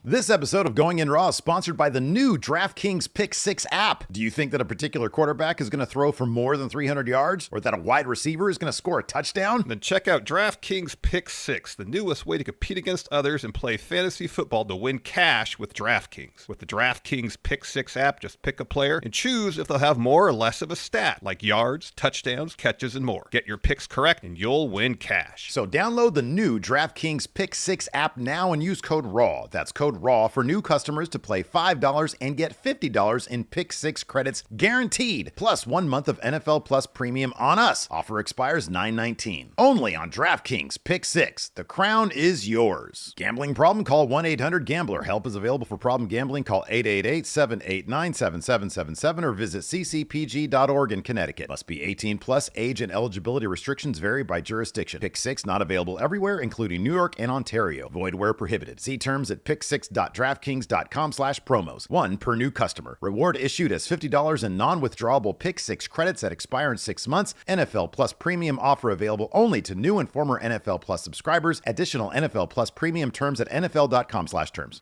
This episode of Going In Raw is sponsored by the new DraftKings Pick6 app. Do you think that a particular quarterback is going to throw for more than 300 yards? Or that a wide receiver is going to score a touchdown? Then check out DraftKings Pick6, the newest way to compete against others and play fantasy football to win cash with DraftKings. With the DraftKings Pick6 app, just pick a player and choose if they'll have more or less of a stat, like yards, touchdowns, catches, and more. Get your picks correct and you'll win cash. So download the new DraftKings Pick6 app now and use code RAW. That's code RAW for new customers to play $5 and get $50 in Pick6 credits guaranteed. Plus 1 month of NFL Plus premium on us. Offer expires 9/19. Only on DraftKings Pick6. The crown is yours. Gambling problem? Call 1-800-GAMBLER. Help is available for problem gambling. Call 888-789-7777 or visit ccpg.org in Connecticut. Must be 18 plus. Age and eligibility restrictions vary by jurisdiction. Pick6 not available everywhere, including New York and Ontario. Void where prohibited. See terms at pick6.draftkings.com/promos. One per new customer. Reward issued as $50 in non-withdrawable Pick6 credits that expire in 6 months. NFL Plus premium offer available only to new and former NFL Plus subscribers. Additional NFL Plus premium terms at nfl.com/terms.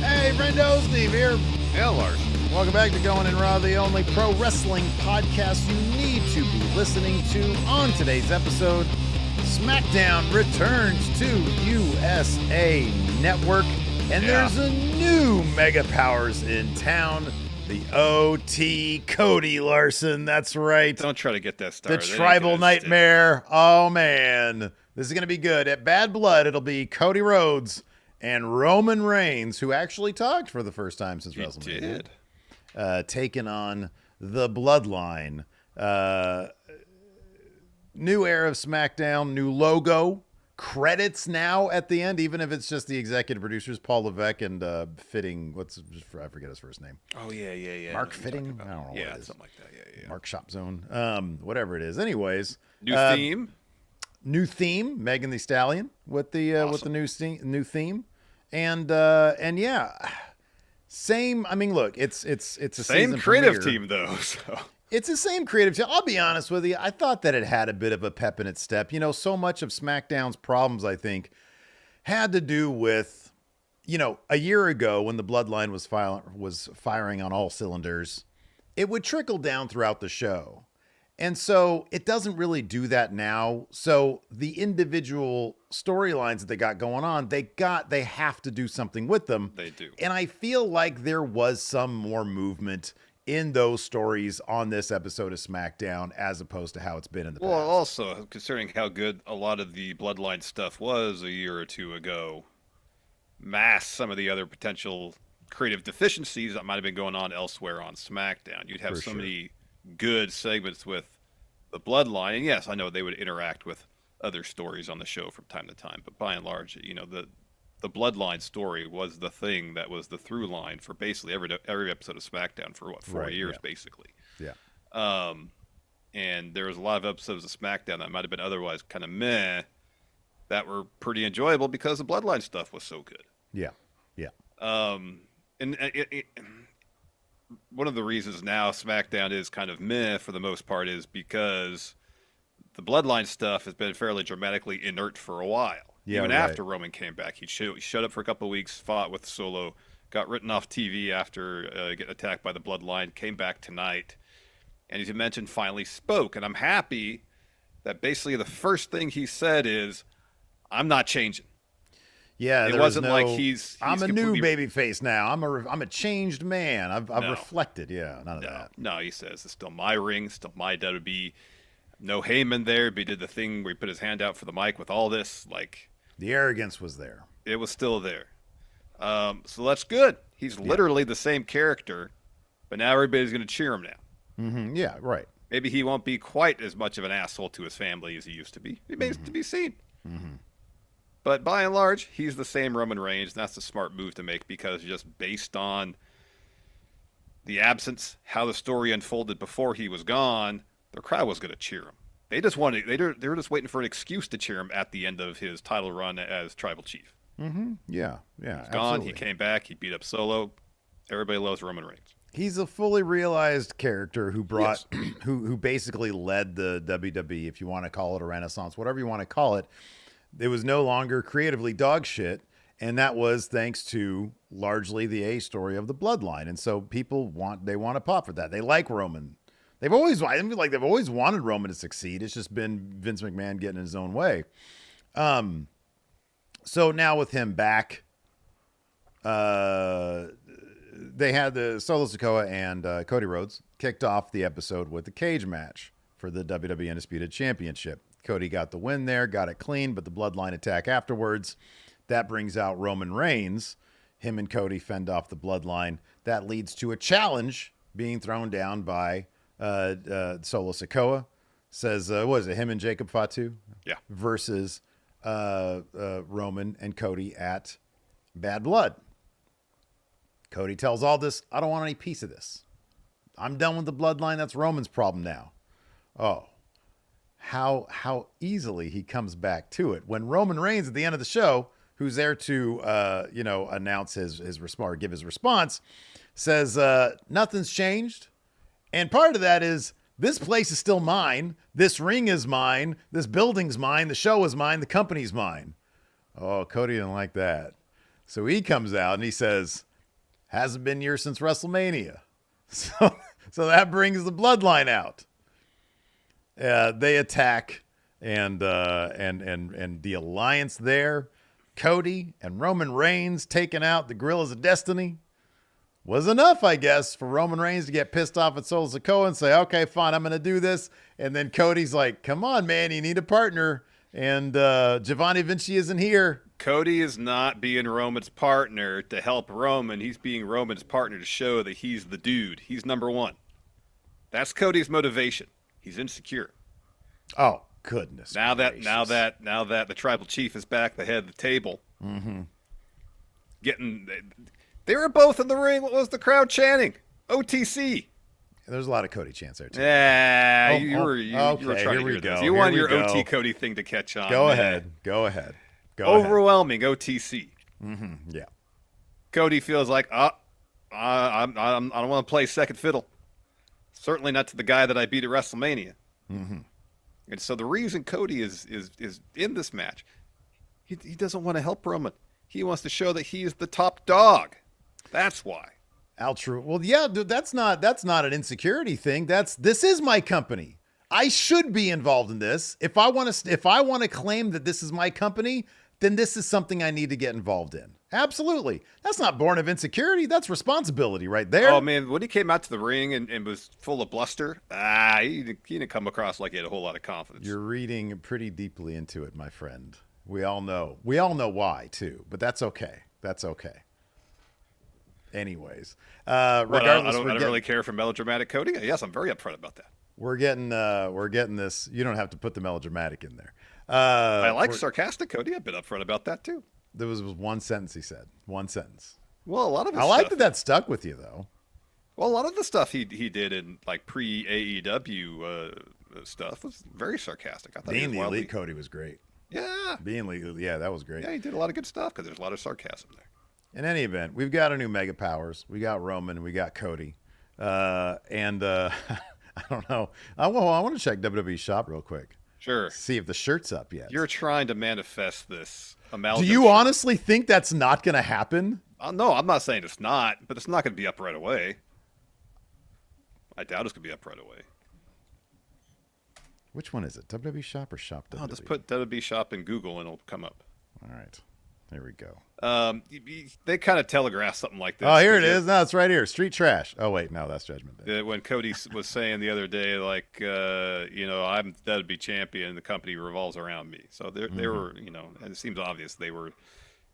Hey, Friendo, Steve here. And Larson. Welcome back to Going In Raw, the only pro wrestling podcast you need to be listening to. On today's episode, SmackDown returns to USA Network, and there's a new Mega Powers in town. The OT Cody Larson, that's right. Don't try to get that started. The Tribal Nightmare. Oh, man. This is going to be good. At Bad Blood, it'll be Cody Rhodes and Roman Reigns, who actually talked for the first time since WrestleMania. Taking on the Bloodline. New era of SmackDown, new logo. Credits now at the end, even if it's just the executive producers, Paul Levesque and Fitting. I forget his first name. Oh, yeah. Mark Fitting? I don't know what it is. Something like that. Yeah. Mark Shop Zone. Whatever it is. Anyways. New theme. New theme. Megan Thee Stallion with the awesome. With the new theme. And yeah. Same. I mean, look, it's a same creative team though. So. It's the same creative team. I'll be honest with you. I thought that it had a bit of a pep in its step. You know, so much of SmackDown's problems, I think, had to do with, a year ago when the Bloodline was firing on all cylinders, it would trickle down throughout the show. And so it doesn't really do that now. So the individual storylines that they got going on, they have to do something with them. They do. And I feel like there was some more movement in those stories on this episode of SmackDown as opposed to how it's been in the past. Well, also, considering how good a lot of the Bloodline stuff was a year or two ago, masked some of the other potential creative deficiencies that might have been going on elsewhere on SmackDown. You'd have many good segments with the Bloodline, and yes, I know they would interact with other stories on the show from time to time, but by and large, the Bloodline story was the thing that was the through line for basically every episode of SmackDown for 4 years, basically. Yeah. And there was a lot of episodes of SmackDown that might have been otherwise kind of meh that were pretty enjoyable because the Bloodline stuff was so good. Yeah. And one of the reasons now SmackDown is kind of meh for the most part is because the Bloodline stuff has been fairly dramatically inert for a while. Yeah, even after Roman came back, he showed up for a couple of weeks, fought with Solo, got written off TV after getting attacked by the Bloodline, came back tonight, and as you mentioned, finally spoke. And I'm happy that basically the first thing he said is, "I'm not changing." Yeah, it wasn't like he's I'm a new baby face now. I'm a changed man. I've reflected. Yeah, none of that. No, he says it's still my ring, still my WWE. No Heyman there, but he did the thing where he put his hand out for the mic with all this, like. The arrogance was there. It was still there. So that's good. He's literally the same character, but now everybody's going to cheer him now. Mm-hmm. Yeah, right. Maybe he won't be quite as much of an asshole to his family as he used to be. It remains to be seen. Mm-hmm. But by and large, he's the same Roman Reigns. And that's a smart move to make because just based on the absence, how the story unfolded before he was gone, the crowd was going to cheer him. They were just waiting for an excuse to cheer him at the end of his title run as Tribal Chief. Mm-hmm. Yeah, He's gone. He came back. He beat up Solo. Everybody loves Roman Reigns. He's a fully realized character who brought, who basically led the WWE, if you want to call it a renaissance, whatever you want to call it. It was no longer creatively dog shit. And that was thanks to largely the A story of the Bloodline. And so people want to pop for that. They like Roman. I feel like they've always wanted Roman to succeed. It's just been Vince McMahon getting in his own way. So now with him back, they had the Solo Sikoa and Cody Rhodes kicked off the episode with the cage match for the WWE Undisputed Championship. Cody got the win there, got it clean, but the Bloodline attack afterwards. That brings out Roman Reigns. Him and Cody fend off the Bloodline. That leads to a challenge being thrown down by Solo Sikoa. Says, what is it, him and Jacob Fatu? Yeah. Versus Roman and Cody at Bad Blood. Cody tells Aldis, I don't want any piece of this. I'm done with the Bloodline. That's Roman's problem now. Oh, how easily he comes back to it. When Roman Reigns at the end of the show, who's there to, announce his response or give his response, says, nothing's changed. And part of that is, this place is still mine. This ring is mine. This building's mine. The show is mine. The company's mine. Oh, Cody didn't like that. So he comes out and he says, hasn't been here since WrestleMania. So that brings the Bloodline out. They attack and the alliance there. Cody and Roman Reigns taking out the Gorillas of Destiny was enough, I guess, for Roman Reigns to get pissed off at Solo Sikoa and say, okay, fine, I'm going to do this. And then Cody's like, come on, man, you need a partner. And Giovanni Vinci isn't here. Cody is not being Roman's partner to help Roman. He's being Roman's partner to show that he's the dude. He's number one. That's Cody's motivation. He's insecure. Oh, goodness. Now that the tribal chief is back, the head of the table, they were both in the ring. What was the crowd chanting? OTC. There's a lot of Cody chants there too. Yeah, you were okay, trying here to we go. This. You want your OT Cody thing to catch on. Go ahead. Overwhelming OTC. Yeah. Cody feels like, I don't want to play second fiddle. Certainly not to the guy that I beat at WrestleMania. And so the reason Cody is in this match, he doesn't want to help Roman. He wants to show that he is the top dog. That's why. True. Well, yeah, dude, that's not an insecurity thing. This is my company. I should be involved in this. If I want to claim that this is my company, then this is something I need to get involved in. Absolutely. That's not born of insecurity. That's responsibility right there. Oh, man, when he came out to the ring and was full of bluster, he didn't come across like he had a whole lot of confidence. You're reading pretty deeply into it, my friend. We all know why, too, but that's okay. Anyways, regardless, I don't really care for melodramatic Cody. Yes, I'm very upfront about that. We're getting this. You don't have to put the melodramatic in there. I like sarcastic Cody. I've been upfront about that too. There was one sentence he said. One sentence. Well, a lot of his I like that stuck with you though. Well, a lot of the stuff he did in like pre AEW stuff was very sarcastic. I thought being the elite Cody was great. Yeah, that was great. Yeah, he did a lot of good stuff because there's a lot of sarcasm there. In any event, we've got our new mega powers. We got Roman, we got Cody, and I don't know. I want to check WWE Shop real quick. Sure. See if the shirt's up yet. You're trying to manifest this amalgam. Do you honestly think that's not going to happen? No, I'm not saying it's not, but it's not going to be up right away. I doubt it's going to be up right away. Which one is it? WWE Shop or Shop WWE? I'll just put WWE Shop in Google and it'll come up. All right. There we go. They kind of telegraph something like this. Oh, here it is. No, it's right here. Street Trash. Oh, wait. No, that's Judgment Day. When Cody was saying the other day, like, I'm WWE champion, the company revolves around me. So they were, and it seems obvious they were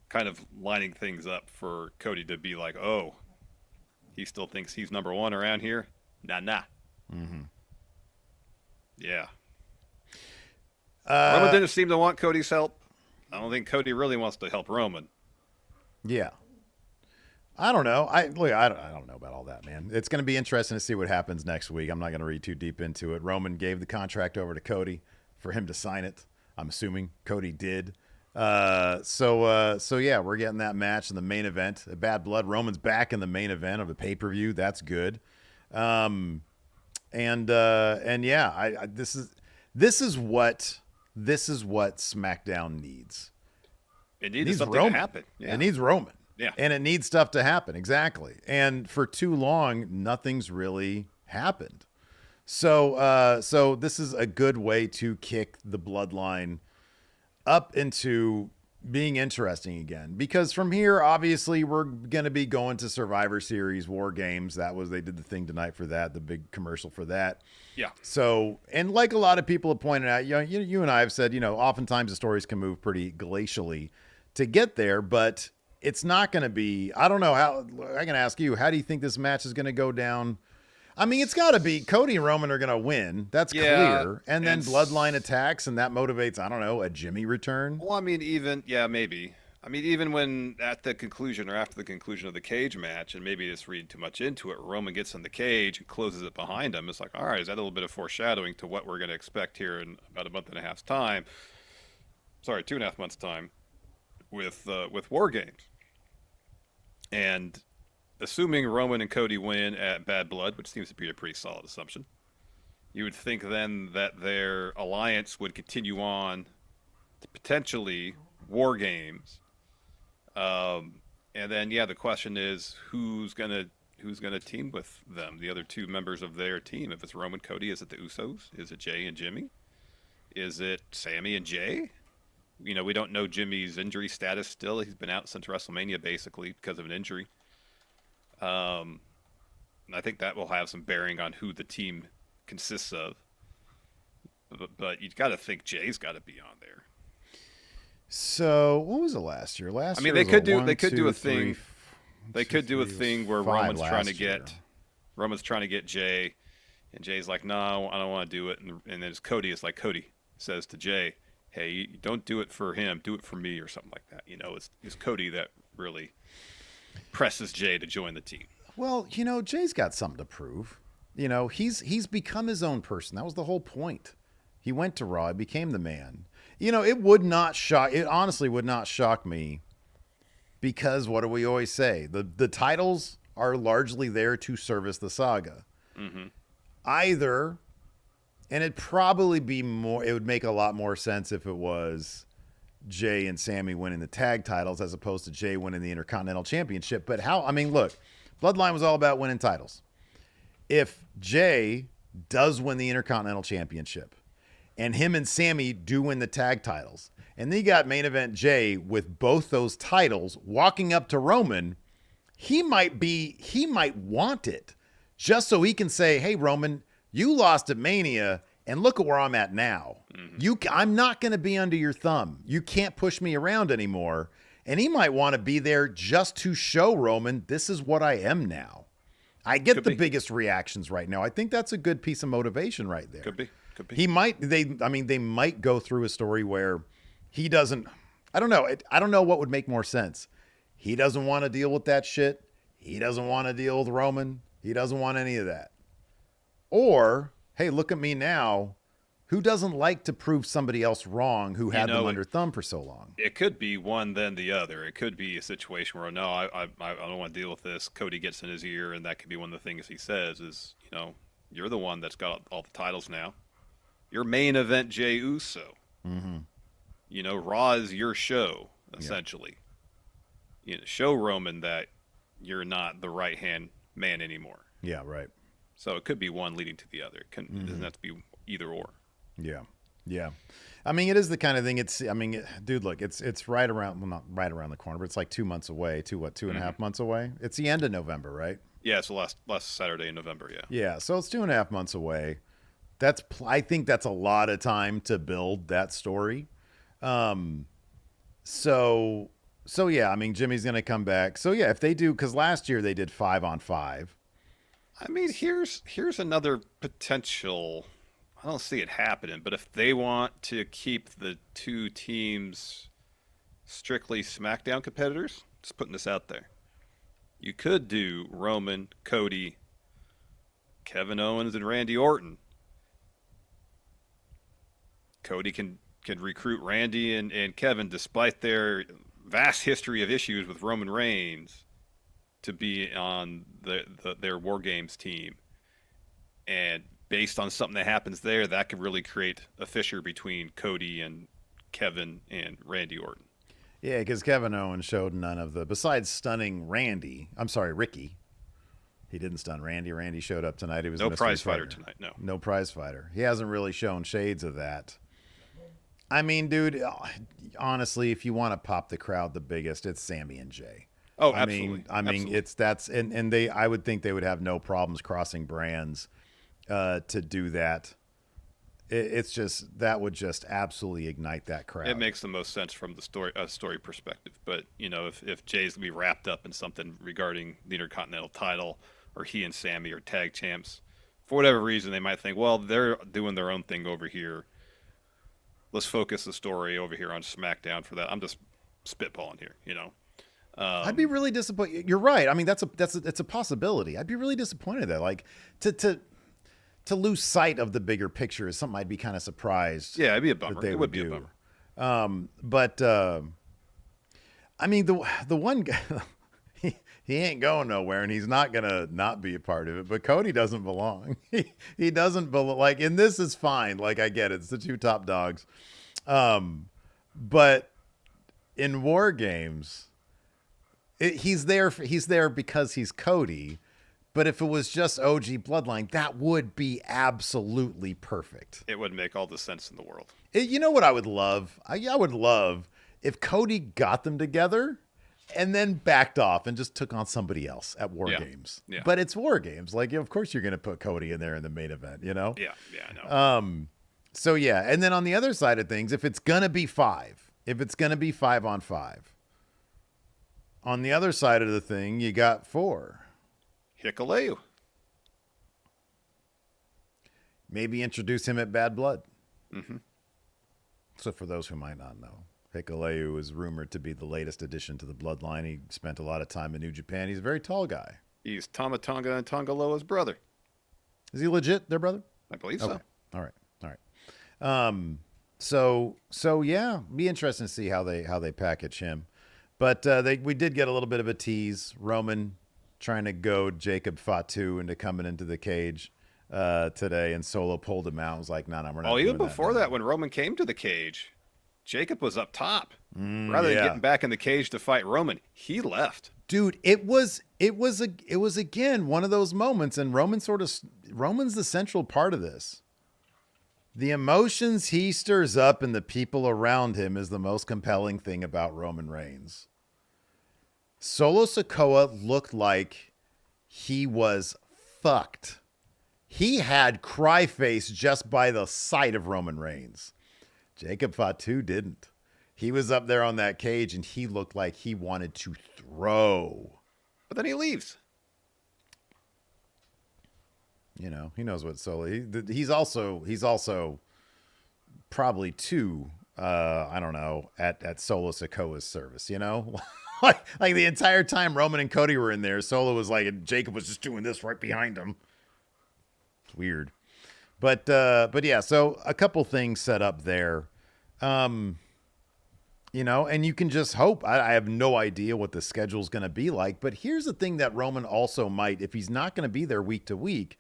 kind of lining things up for Cody to be like, oh, he still thinks he's number one around here? Nah. Yeah. Roman didn't seem to want Cody's help. I don't think Cody really wants to help Roman. Yeah. I don't know. I don't know about all that, man. It's going to be interesting to see what happens next week. I'm not going to read too deep into it. Roman gave the contract over to Cody for him to sign it. I'm assuming Cody did. So yeah, we're getting that match in the main event. Bad Blood. Roman's back in the main event of the pay-per-view. That's good. And yeah, this is what this is what SmackDown needs. It needs something Roman to happen. Yeah. It needs Roman. Yeah. And it needs stuff to happen. Exactly. And for too long, nothing's really happened. So this is a good way to kick the Bloodline up into being interesting again, because from here, obviously, we're going to be going to Survivor Series War Games. They did the thing tonight for that, the big commercial for that. Yeah. So, and like a lot of people have pointed out, you and I have said, oftentimes the stories can move pretty glacially to get there, but it's not going to be, I don't know how, I can ask you, how do you think this match is going to go down? I mean, it's got to be Cody and Roman are going to win. That's clear. And then Bloodline attacks, and that motivates, I don't know, a Jimmy return. Well, I mean, maybe. I mean, even when at the conclusion or after the conclusion of the cage match, and maybe just reading too much into it, Roman gets in the cage and closes it behind him. It's like, all right, is that a little bit of foreshadowing to what we're going to expect here in about a month and a half's time? Sorry, 2.5 months' time with War Games. And assuming Roman and Cody win at Bad Blood, which seems to be a pretty solid assumption, you would think then that their alliance would continue on to potentially War Games. And then, the question is who's gonna team with them, the other two members of their team. If it's Roman, Cody, is it the Usos? Is it Jay and Jimmy? Is it Sammy and Jay? We don't know Jimmy's injury status still. He's been out since WrestleMania basically because of an injury. I think that will have some bearing on who the team consists of. But you've got to think Jay's got to be on there. So what was it last year? They could do a thing. They could do a thing where Roman's trying to get Jay, and Jay's like, no, I don't want to do it. And then Cody is like, Cody says to Jay, hey, you don't do it for him, do it for me, or something like that. It's Cody that really presses Jay to join the team. Well, Jay's got something to prove. He's become his own person. That was the whole point. He went to Raw, he became the man. It honestly would not shock me, because what do we always say? The titles are largely there to service the saga. Mm-hmm. Either, and it would make a lot more sense if it was Jay and Sammy winning the tag titles as opposed to Jay winning the Intercontinental Championship. But look, Bloodline was all about winning titles. If Jay does win the Intercontinental Championship and him and Sammy do win the tag titles, and then you got main event Jay with both those titles walking up to Roman, he might want it just so he can say, hey, Roman, you lost at Mania, and look at where I'm at now. Mm-hmm. I'm not going to be under your thumb. You can't push me around anymore. And he might want to be there just to show Roman, this is what I am now. I get the biggest reactions right now. I think that's a good piece of motivation right there. Could be. They might go through a story where he doesn't, I don't know. I don't know what would make more sense. He doesn't want to deal with that shit. He doesn't want to deal with Roman. He doesn't want any of that. Or, hey, look at me now. Who doesn't like to prove somebody else wrong who had them under thumb for so long? It could be one then the other. It could be a situation where, no, I don't want to deal with this. Cody gets in his ear, and that could be one of the things he says is, you're the one that's got all the titles now. You're main event Jey Uso. Mm-hmm. Raw is your show, essentially. Yep. Show Roman that you're not the right-hand man anymore. Yeah, right. So it could be one leading to the other. It doesn't have to be either or. Yeah. I mean, it is the kind of thing. Dude, look, it's right around, well, not right around the corner, but it's like 2 months away. 2.5 months away? It's the end of November, right? Yeah, it's the last Saturday in November, yeah. Yeah, so it's 2.5 months away. I think that's a lot of time to build that story. So yeah, I mean, Jimmy's going to come back. So yeah, if they do, because last year they did 5-on-5. I mean, here's another potential. I don't see it happening, but if they want to keep the two teams strictly SmackDown competitors, just putting this out there, you could do Roman, Cody, Kevin Owens, and Randy Orton. Cody can recruit Randy and Kevin, despite their vast history of issues with Roman Reigns, to be on their War Games team. And based on something that happens there, that could really create a fissure between Cody and Kevin and Randy Orton. Yeah, because Kevin Owens showed none of the, besides stunning Ricky. He didn't stun Randy. Randy showed up tonight. He was No a mystery prize fighter partner. tonight, no. No prize fighter. He hasn't really shown shades of that. I mean, dude, honestly, if you want to pop the crowd the biggest, it's Sammy and Jay. Oh, absolutely. I mean, absolutely. and they, I would think they would have no problems crossing brands to do that. It's just, that would just absolutely ignite that crowd. It makes the most sense from the story perspective. But, you know, if Jay's going to be wrapped up in something regarding the Intercontinental title, or he and Sammy are tag champs, for whatever reason, they might think, well, they're doing their own thing over here. Let's focus the story over here on SmackDown for that. I'm just spitballing here, you know. I'd be really disappointed. You're right. I mean, it's a possibility. I'd be really disappointed that, like, to lose sight of the bigger picture is something I'd be kind of surprised. Yeah, it'd be a bummer. It would be a bummer. But I mean, the one guy, he ain't going nowhere, and he's not gonna not be a part of it. But Cody doesn't belong. He doesn't belong. Like, and this is fine. Like, I get it. It's the two top dogs. But in War Games, he's there because he's Cody. But if it was just OG Bloodline, that would be absolutely perfect. It would make all the sense in the world. You know what I would love? I would love if Cody got them together and then backed off and just took on somebody else at War Games. Yeah. But it's War Games. Like, of course you're going to put Cody in there in the main event, you know? Yeah, I know. So, yeah. And then on the other side of things, if it's going to be 5 on 5, on the other side of the thing, you got 4. Hikuleo. Maybe introduce him at Bad Blood. Mm-hmm. So for those who might not know, Hikuleo is rumored to be the latest addition to the Bloodline. He spent a lot of time in New Japan. He's a very tall guy. He's Tama Tonga and Tongaloa's brother. Is he legit their brother? I believe Okay. so. All right. So yeah, be interesting to see how they package him. But we did get a little bit of a tease. Roman trying to goad Jacob Fatu into coming into the cage today, and Solo pulled him out. I was like, no, we're not. Oh, even doing before that, when Roman came to the cage, Jacob was up top. Rather than getting back in the cage to fight Roman, he left. Dude, it was again one of those moments, and Roman's the central part of this. The emotions he stirs up in the people around him is the most compelling thing about Roman Reigns. Solo Sikoa looked like he was fucked. He had cry face just by the sight of Roman Reigns. Jacob Fatu didn't. He was up there on that cage, and he looked like he wanted to throw. But then he leaves. You know, he knows what Solo. He's also probably too. I don't know, at Solo Sikoa's service. You know, like the entire time Roman and Cody were in there, Solo was like, and Jacob was just doing this right behind him. It's weird, but yeah. So a couple things set up there. You know, and you can just hope. I have no idea what the schedule's going to be like, but here's the thing that Roman also might, if he's not going to be there week to week,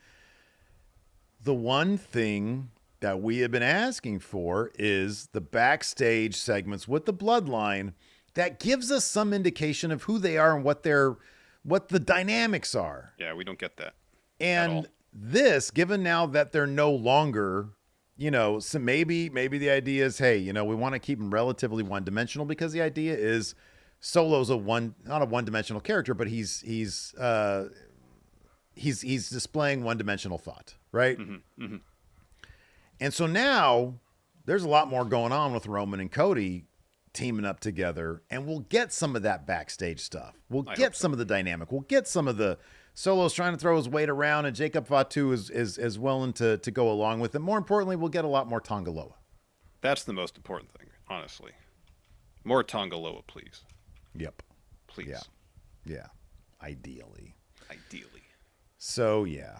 the one thing that we have been asking for is the backstage segments with the Bloodline that gives us some indication of who they are and what the dynamics are. Yeah, we don't get that. And this, given now that they're no longer, you know, so maybe the idea is, hey, you know, we want to keep them relatively one-dimensional, because the idea is Solo's not a one-dimensional character, but he's displaying one-dimensional thought, right? Mm-hmm. Mm-hmm. And so now there's a lot more going on with Roman and Cody teaming up together, and we'll get some of that backstage stuff. We'll get some of the dynamic. We'll get some of the Solo's trying to throw his weight around, and Jacob Fatu is willing to go along with it. More importantly, we'll get a lot more Tongaloa. That's the most important thing, honestly. More Tongaloa, please. Yep. Please. Yeah. Ideally. So, yeah.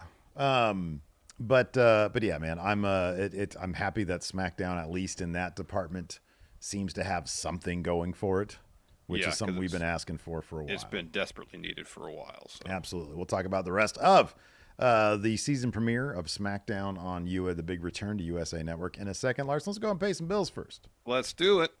But yeah, man, I'm happy that SmackDown, at least in that department, seems to have something going for it, which is something we've been asking for a while. It's been desperately needed for a while. So. Absolutely. We'll talk about the rest of The season premiere of SmackDown on UA, the big return to USA Network in a second. Larson, let's go and pay some bills first. Let's do it.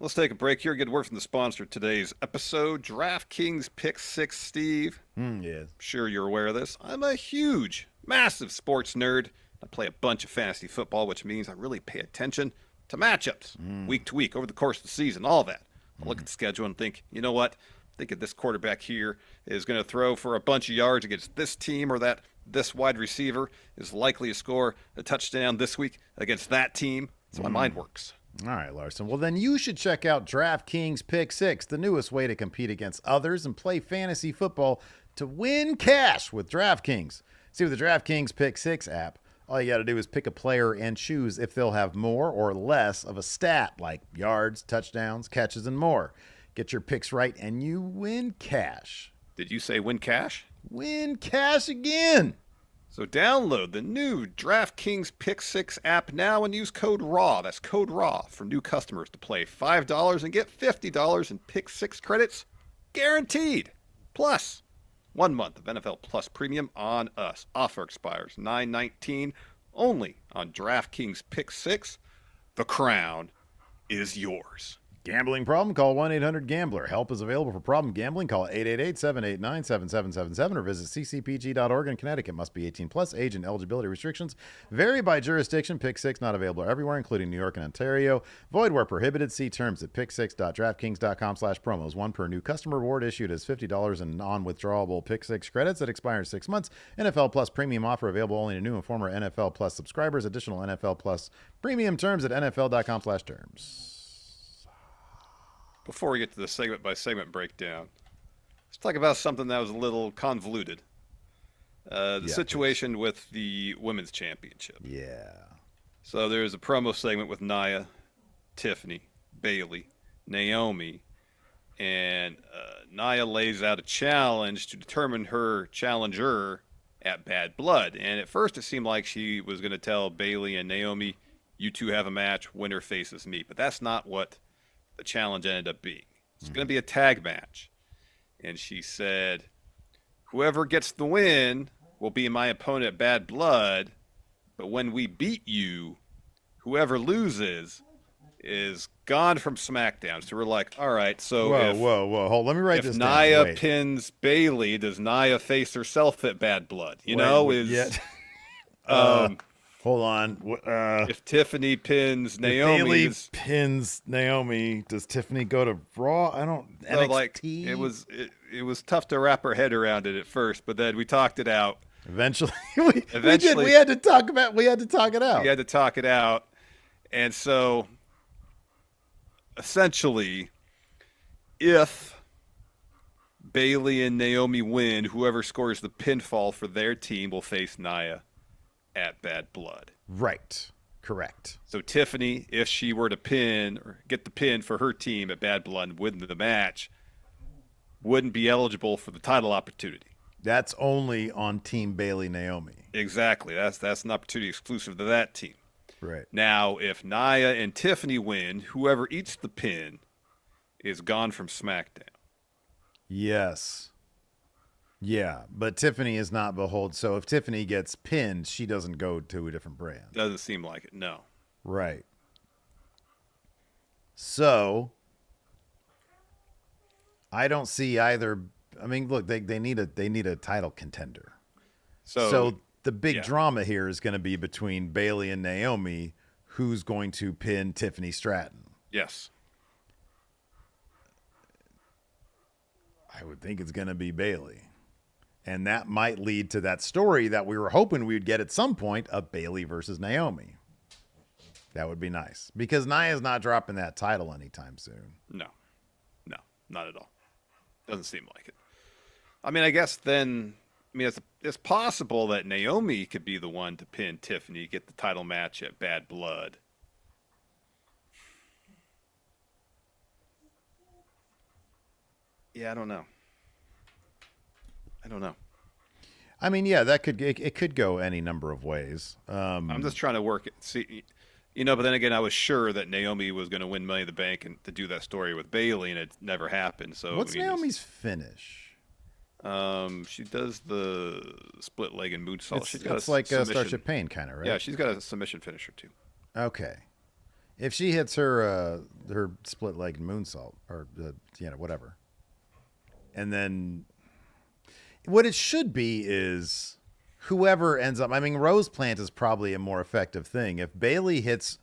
Let's take a break here. Get word from the sponsor of today's episode, DraftKings Pick6. Steve. Yes. I'm sure you're aware of this. I'm a huge, massive sports nerd. I play a bunch of fantasy football, which means I really pay attention to matchups week to week over the course of the season, all that. I look at the schedule and think, you know what? I think if this quarterback here is going to throw for a bunch of yards against this team, or that this wide receiver is likely to score a touchdown this week against that team. That's how my mind works. All right, Larson. Well, then you should check out DraftKings Pick6, the newest way to compete against others and play fantasy football to win cash with DraftKings. See, with the DraftKings Pick6 app, all you got to do is pick a player and choose if they'll have more or less of a stat like yards, touchdowns, catches, and more. Get your picks right and you win cash. Did you say win cash? Win cash again. So download the new DraftKings Pick6 app now and use code RAW. That's code RAW for new customers to play $5 and get $50 in Pick6 credits guaranteed. Plus, 1 month of NFL Plus Premium on us. Offer expires 9/19 only on DraftKings Pick6. The crown is yours. Gambling problem? Call 1-800-GAMBLER. Help is available for problem gambling. Call 888-789-7777 or visit ccpg.org in Connecticut. Must be 18 plus. Age and eligibility restrictions vary by jurisdiction. Pick6 not available everywhere, including New York and Ontario. Void where prohibited. See terms at pick6.draftkings.com/promos. One per new customer. Reward issued as $50 in non-withdrawable Pick6 credits that expire in 6 months. NFL Plus premium offer available only to new and former NFL Plus subscribers. Additional NFL Plus premium terms at nfl.com/terms. Before we get to the segment-by-segment breakdown, let's talk about something that was a little convoluted. The situation with the Women's Championship. Yeah. So there's a promo segment with Nia, Tiffany, Bayley, Naomi, and Nia lays out a challenge to determine her challenger at Bad Blood. And at first it seemed like she was going to tell Bayley and Naomi, you two have a match, winner faces me. But that's not what the challenge ended up being. It's going to be a tag match. And she said, whoever gets the win will be my opponent at Bad Blood, but when we beat you, whoever loses is gone from SmackDown. So we're like, all right, so whoa. Hold, let me write this down. If Nia Wait. pins Bayley, does Nia face herself at Bad Blood? Hold on. If Tiffany pins If Naomi, Bayley pins Naomi, does Tiffany go to Raw? I don't. so NXT. it was tough to wrap her head around it at first, but then we talked it out. Eventually, we did. We We had to talk it out. We had to talk it out, and so essentially, if Bayley and Naomi win, whoever scores the pinfall for their team will face Nia at Bad Blood. Right. Correct. So Tiffany, if she were to pin or get the pin for her team at Bad Blood and win the match, wouldn't be eligible for the title opportunity. That's only on Team Bayley Naomi. Exactly. That's an opportunity exclusive to that team. Right. Now, if Nia and Tiffany win, whoever eats the pin is gone from SmackDown. Yes. Yeah, but Tiffany is not behold. So if Tiffany gets pinned, she doesn't go to a different brand. Doesn't seem like it. No. Right. So I don't see either. I mean, look, they need a title contender. So the big drama here is going to be between Bayley and Naomi, who's going to pin Tiffany Stratton. Yes. I would think it's going to be Bayley. And that might lead to that story that we were hoping we would get at some point of Bayley versus Naomi. That would be nice. Because Nia's not dropping that title anytime soon. No, not at all. Doesn't seem like it. I mean, I guess then, it's possible that Naomi could be the one to pin Tiffany, get the title match at Bad Blood. Yeah, I don't know. I mean, yeah, it could go any number of ways. I'm just trying to work it. See, but then again, I was sure that Naomi was going to win Money in the Bank and to do that story with Bayley, and it never happened. So what's Naomi's finish? She does the split leg and moonsault. It's like a Starship Pain kind of, right? Yeah, she's got a submission finisher too. Okay. If she hits her split leg and moonsault, or whatever, and then what it should be is whoever ends up. I mean, Rose Plant is probably a more effective thing. If Bayley hits,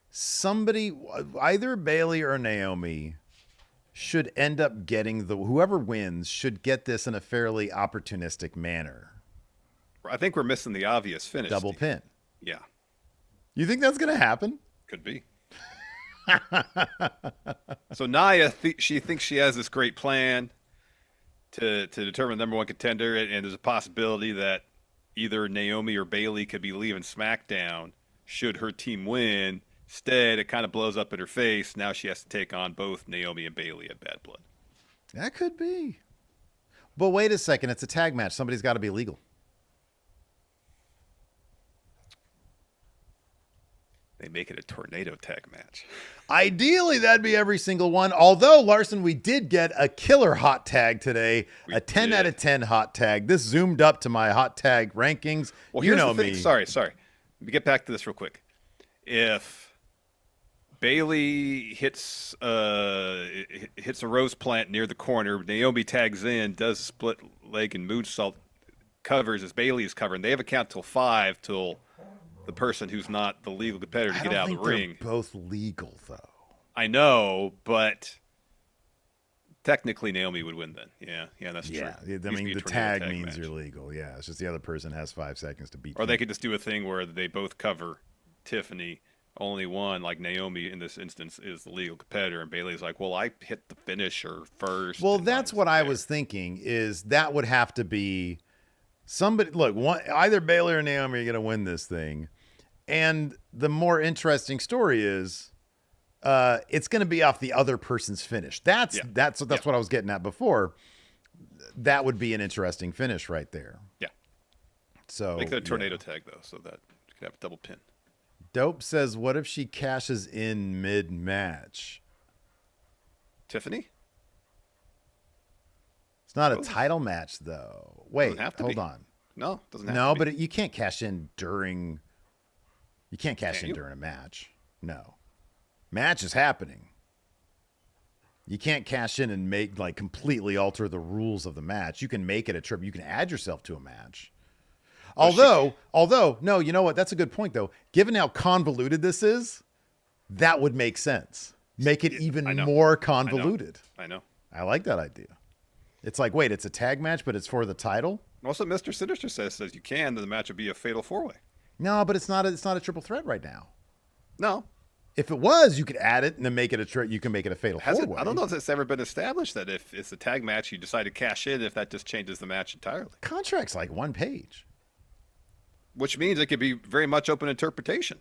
somebody, either Bayley or Naomi, should end up getting whoever wins should get this in a fairly opportunistic manner. I think we're missing the obvious finish. Double pin. Yeah. You think that's going to happen? Could be. So Nia, she thinks she has this great plan to determine the number one contender, and there's a possibility that either Naomi or Bayley could be leaving SmackDown should her team win. Instead, it kind of blows up in her face. Now she has to take on both Naomi and Bayley at Bad Blood. That could be. But wait a second. It's a tag match. Somebody's got to be legal. They make it a tornado tag match. Ideally, that'd be every single one. Although, Larson, we did get a killer hot tag today. A 10 out of 10 hot tag. This zoomed up to my hot tag rankings. Well, you know the thing. me. Sorry. Let me get back to this real quick. If Bayley hits a Rose Plant near the corner, Naomi tags in, does a split leg and moonsault, covers as Bayley is covering. They have a count till 5 till the person who's not the legal competitor to get out of the ring. They're both legal, though. I know, but technically Naomi would win then. Yeah, that's true. Yeah, I mean, the tag means you're legal. Yeah, it's just the other person has 5 seconds to beat. Or they could just do a thing where they both cover Tiffany. Only one, like Naomi in this instance, is the legal competitor, and Bayley's like, well, I hit the finisher first. Well, that's what I was thinking, is that would have to be somebody. Look, either Bayley or Naomi are going to win this thing. And the more interesting story is it's going to be off the other person's finish. That's what I was getting at before. That would be an interesting finish right there. Yeah. So make it a tornado tag, though, so that you could have a double pin. Dope says, what if she cashes in mid-match? Tiffany? It's not a title match, though. Wait, hold on. No, it doesn't have to be. No, but you can't cash in during... You can't cash in during a match. No. Match is happening. You can't cash in and completely alter the rules of the match. You can make it a trip. You can add yourself to a match. Although, no, you know what? That's a good point, though. Given how convoluted this is, that would make sense. Make it even more convoluted. I know. I like that idea. It's like, wait, it's a tag match, but it's for the title? Also, Mr. Sinister says you can, then the match would be a fatal 4-way. No, but it's not a triple threat right now. No. If it was, you could add it and then make it you can make it a fatal 4-way. I don't know if it's ever been established that if it's a tag match, you decide to cash in, if that just changes the match entirely. Contract's like 1 page. Which means it could be very much open interpretation.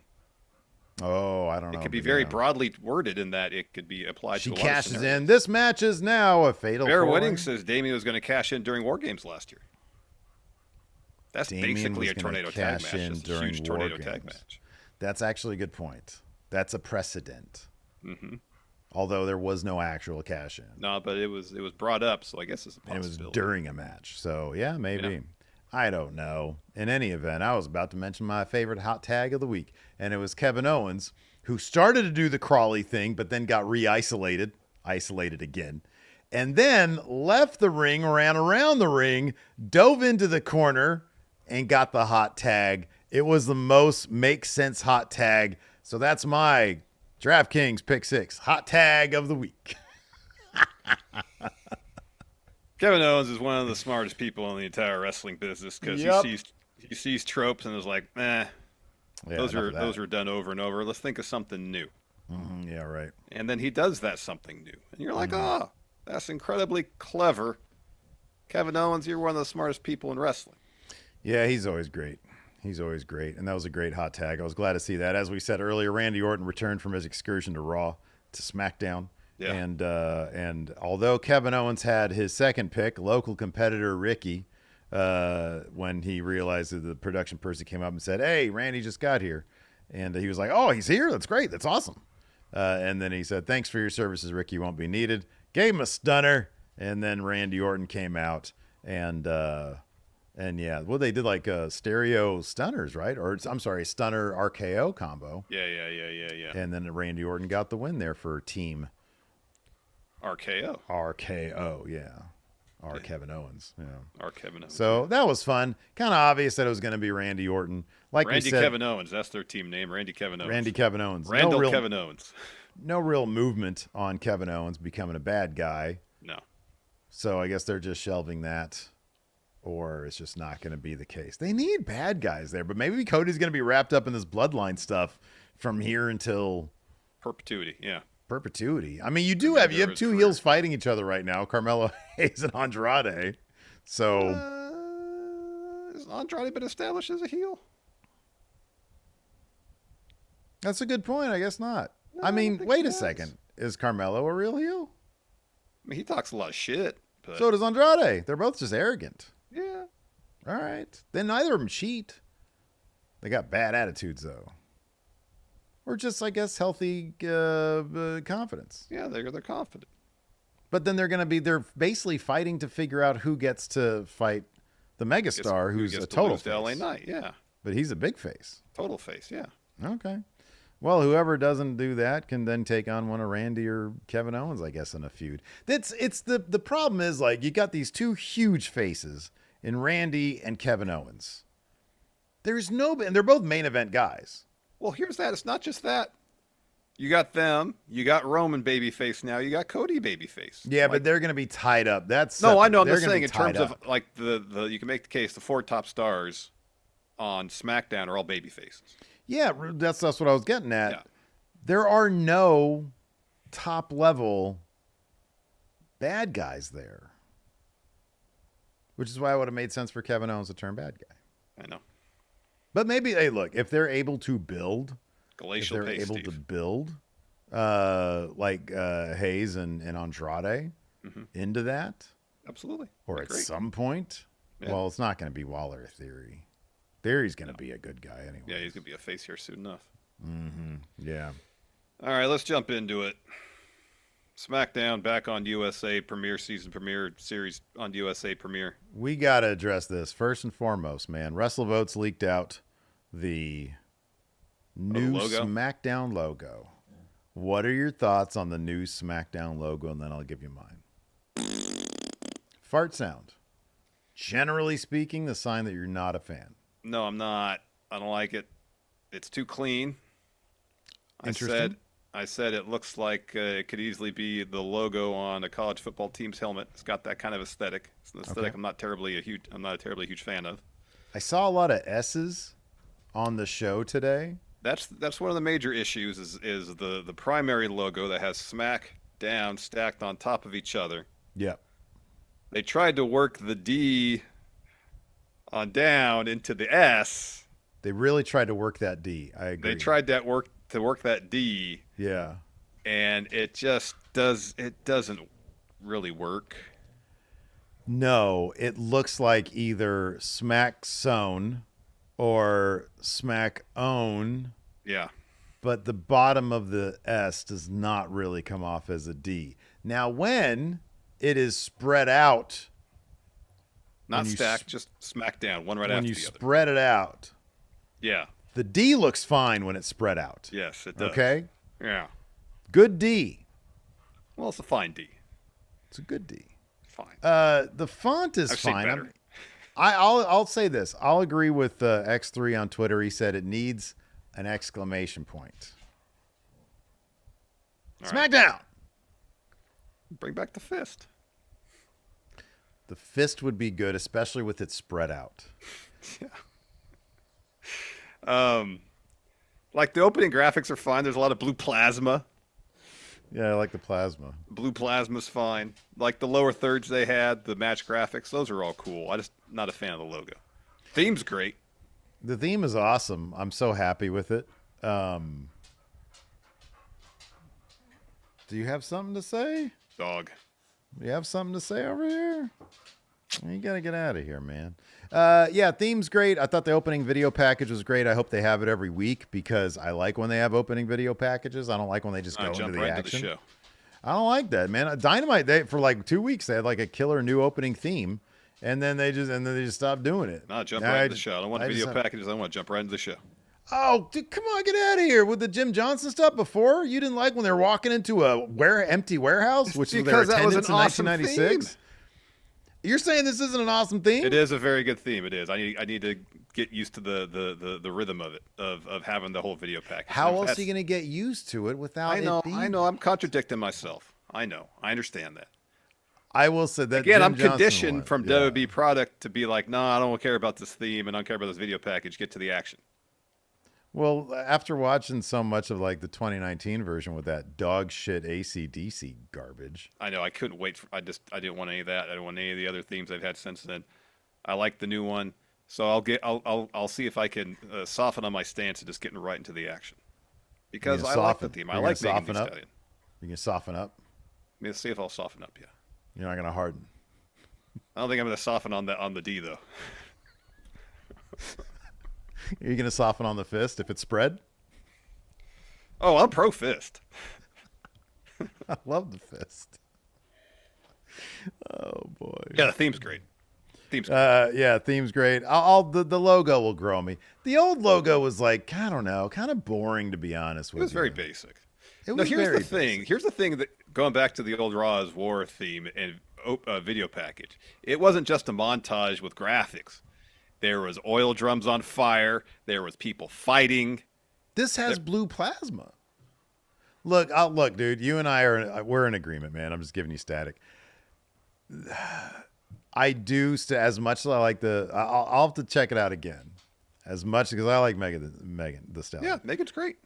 Oh, I don't know. It could be very broadly worded in that it could be applied to a lot of scenarios. She cashes in. This match is now a fatal 4-way. Bear Winning says Damien was going to cash in during War Games last year. That's basically a tornado tag match. It's a huge tornado tag match. That's actually a good point. That's a precedent. Mm-hmm. Although there was no actual cash in. No, but it was brought up, so I guess it's a possibility. And it was during a match. So, yeah, maybe. I don't know. In any event, I was about to mention my favorite hot tag of the week, and it was Kevin Owens, who started to do the crawly thing, but then got isolated again, and then left the ring, ran around the ring, dove into the corner, and got the hot tag. It was the most make sense hot tag. So that's my DraftKings Pick6 hot tag of the week. Kevin Owens is one of the smartest people in the entire wrestling business because he sees tropes and is like, those are done over and over. Let's think of something new. Mm-hmm, yeah, right. And then he does that something new, and you're like, that's incredibly clever. Kevin Owens, you're one of the smartest people in wrestling. Yeah, he's always great. And that was a great hot tag. I was glad to see that. As we said earlier, Randy Orton returned from his excursion to Raw to SmackDown. Yeah. And although Kevin Owens had his second pick, local competitor Ricky, when he realized that the production person came up and said, "Hey, Randy just got here," and he was like, "Oh, he's here? That's great. That's awesome." And then he said, "Thanks for your services, Rick. You won't be needed." Gave him a stunner, and then Randy Orton came out and yeah, well, they did like stereo stunners, right? Or I'm sorry, stunner RKO combo. Yeah. And then Randy Orton got the win there for Team RKO, yeah. Kevin Owens, yeah. Kevin Owens. So that was fun. Kind of obvious that it was going to be Randy Orton. Like Randy we said, Kevin Owens. That's their team name. Randy Kevin Owens. Randall Kevin Owens. No real movement on Kevin Owens becoming a bad guy. No. So I guess they're just shelving that, or it's just not going to be the case. They need bad guys there, but maybe Cody's going to be wrapped up in this bloodline stuff from here until perpetuity. Yeah. Perpetuity. I mean, you have two heels fighting each other right now, Carmelo Hayes and Andrade. So has Andrade been established as a heel? That's a good point. I guess not. No, I mean, wait a has. second. Is Carmelo a real heel? I mean, he talks a lot of shit. But... So does Andrade. They're both just arrogant. Yeah. All right. Then neither of them cheat. They got bad attitudes, though. Or just, I guess, healthy confidence. Yeah, they're confident. But then they're basically fighting to figure out who gets to fight the megastar, who's a total face. LA Knight, yeah. But he's a big face. Total face, yeah. Okay. Well, whoever doesn't do that can then take on one of Randy or Kevin Owens, I guess, in a feud. The problem is, like, you got these two huge faces in Randy and Kevin Owens. And they're both main event guys. Well, here's that. It's not just that. You got them. You got Roman babyface now. You got Cody babyface. Yeah, but they're going to be tied up. That's no, I know. I'm just saying in terms of like the you can make the case the 4 top stars on SmackDown are all babyfaces. Yeah, that's what I was getting at. Yeah. There are no top level bad guys there, which is why it would have made sense for Kevin Owens to turn bad guy. I know. But maybe, hey, look, if they're able to build, Glacial pace, able to build like Hayes and Andrade into that, absolutely, or at some point, well, it's not going to be Waller Theory. Theory's going to be a good guy anyway. Yeah, he's going to be a face here soon enough. Mm-hmm. Yeah. All right, let's jump into it. SmackDown back on USA Premiere series on USA Premiere. We got to address this first and foremost, man. WrestleVotes leaked out the new SmackDown logo. What are your thoughts on the new SmackDown logo? And then I'll give you mine. Fart sound. Generally speaking, the sign that you're not a fan. No, I'm not. I don't like it. It's too clean. I said it looks like it could easily be the logo on a college football team's helmet. It's got that kind of aesthetic. It's an aesthetic I'm not a terribly huge fan of. I saw a lot of S's on the show today. That's one of the major issues is the primary logo that has SmackDown stacked on top of each other. Yep. They tried to work the D on down into the S. They really tried to work that D. I agree. They tried to work that D. Yeah. And it doesn't really work. No, it looks like either Smack Zone or Smack Own. Yeah. But the bottom of the S does not really come off as a D. Now, when it is spread out, not stacked, just smack down, one right after the other. When you spread it out. Yeah. The D looks fine when it's spread out. Yes, it does. Okay? Yeah. Good D. Well, it's a fine D. It's a good D. Fine. The font is fine. I'll say this. I'll agree with X3 on Twitter. He said it needs an exclamation point. All SmackDown. Right. Bring back the fist. The fist would be good, especially with it spread out. Yeah. Like the opening graphics are fine. There's a lot of blue plasma. Yeah, I like the plasma. Blue plasma's fine. Like the lower thirds they had, the match graphics, those are all cool. I just not a fan of the logo. Theme's great. The theme is awesome. I'm so happy with it. Do you have something to say? Dog. Do you have something to say over here? You got to get out of here, man. Yeah, theme's great. I thought the opening video package was great. I hope they have it every week because I like when they have opening video packages. I don't like when they just go into jump the right action. into the show. I don't like that, man. Dynamite, for like 2 weeks, they had like a killer new opening theme, and then they just stopped doing it. No, jump right into the show. I don't want video packages. I want to jump right into the show. Oh, dude, come on, get out of here with the Jim Johnson stuff. Before you didn't like when they're walking into a empty warehouse, which is their attendance in 1996. You're saying this isn't an awesome theme? It is a very good theme. It is. I need to get used to the rhythm of it, of having the whole video package. How else are you going to get used to it without it being... I know. I'm contradicting myself. I know. I understand that. I will say that again. Jim I'm Johnson conditioned from WWE product to be like, no, I don't care about this theme and I don't care about this video package. Get to the action. Well, after watching so much of like the 2019 version with that dog shit AC/DC garbage, I know I couldn't wait. I didn't want any of that. I didn't want any of the other themes I've had since then. I like the new one, so I'll see if I can soften on my stance and just getting right into the action because I like the theme. I like Megan Thee Stallion. You can soften up. Let's see if I'll soften up. Yeah, you're not gonna harden. I don't think I'm gonna soften on the D though. Are you going to soften on the fist if it's spread? Oh, I'm pro fist. I love the fist. Oh, boy. Yeah, the theme's great. Theme's great. The logo will grow me. The old logo was like, I don't know, kind of boring, to be honest with you. It was very basic. Here's the thing. Here's the thing that going back to the old Raw is War theme and video package, it wasn't just a montage with graphics. There was oil drums on fire. There was people fighting. This has blue plasma. Look, dude. You and we're in agreement, man. I'm just giving you static. I do as much as I like I'll have to check it out again. As much because I like Megan Thee Stallion. Yeah, Megan's great.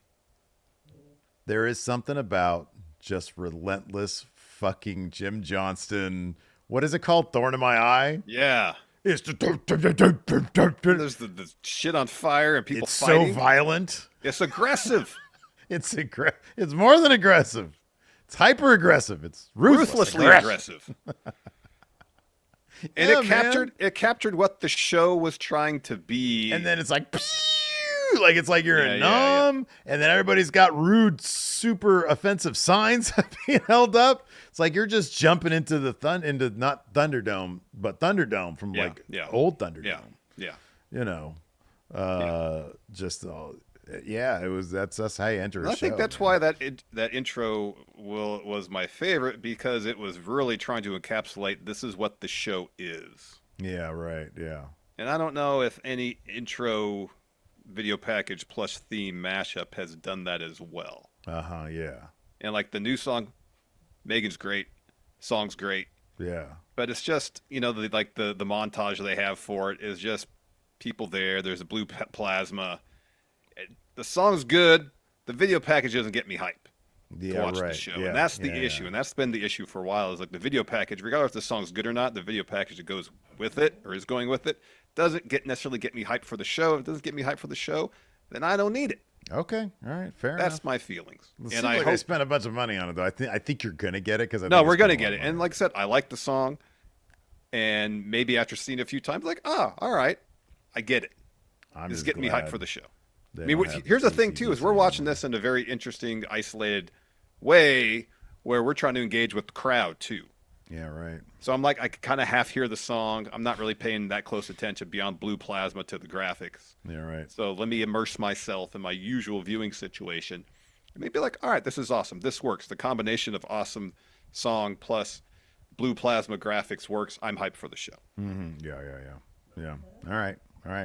There is something about just relentless fucking Jim Johnston. What is it called? Thorn in my eye. Yeah. It's there's the shit on fire and people fighting. It's so violent. It's aggressive. It's more than aggressive. It's hyper aggressive. It's ruthlessly aggressive. And it captured what the show was trying to be. And then it's like it's like you're in Numb, and then everybody's got rude, super offensive signs being held up. It's like you're just jumping into into not Thunderdome, but Thunderdome from old Thunderdome. Yeah. You know, it was that's how you enter a show. I think that's why that intro was my favorite because it was really trying to encapsulate this is what the show is. Yeah, right. Yeah. And I don't know if any intro video package plus theme mashup has done that as well. Yeah. And like the new song, Megan's great, song's great. Yeah. But it's just, the montage they have for it is just people there. There's a blue plasma. The song's good. The video package doesn't get me hype to watch the show. Yeah. And that's the issue. And that's been the issue for a while is like the video package, regardless if the song's good or not, the video package that goes with it or is going with it doesn't necessarily get me hyped for the show. If it doesn't get me hyped for the show, then I don't need it. Okay, all right, fair enough. That's my feelings. And I hope... spent a bunch of money on it, though. I think you're gonna get it because we're gonna get it. And like I said, I like the song, and maybe after seeing it a few times, like, all right, I get it. This is getting me hyped for the show. I mean, here's the thing too: is we're watching this in a very interesting, isolated way where we're trying to engage with the crowd too. Yeah, right. So I'm like, I can kind of half hear the song. I'm not really paying that close attention beyond blue plasma to the graphics. Yeah, right. So let me immerse myself in my usual viewing situation. And maybe like, all right, this is awesome. This works. The combination of awesome song plus blue plasma graphics works. I'm hyped for the show. Mm-hmm. Yeah. All right.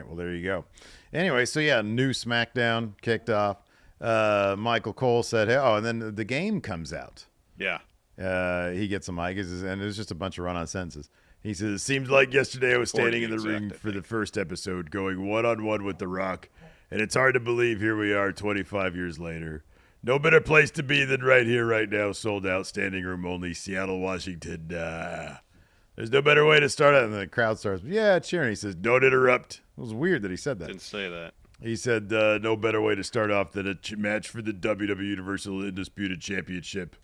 Well, there you go. Anyway, so yeah, new SmackDown kicked off. Michael Cole said, "Hey," and then the game comes out. Yeah. He gets a mic, and it's just a bunch of run-on sentences. He says, "It seems like yesterday I was standing in the ring for the first episode, going one-on-one with The Rock, and it's hard to believe here we are 25 years later. No better place to be than right here, right now, sold out, standing room only, Seattle, Washington. There's no better way to start out." And the crowd starts, cheering. He says, "Don't interrupt." It was weird that he said that. Didn't say that. He said, "No better way to start off than a match for the WWE Universal Undisputed Championship.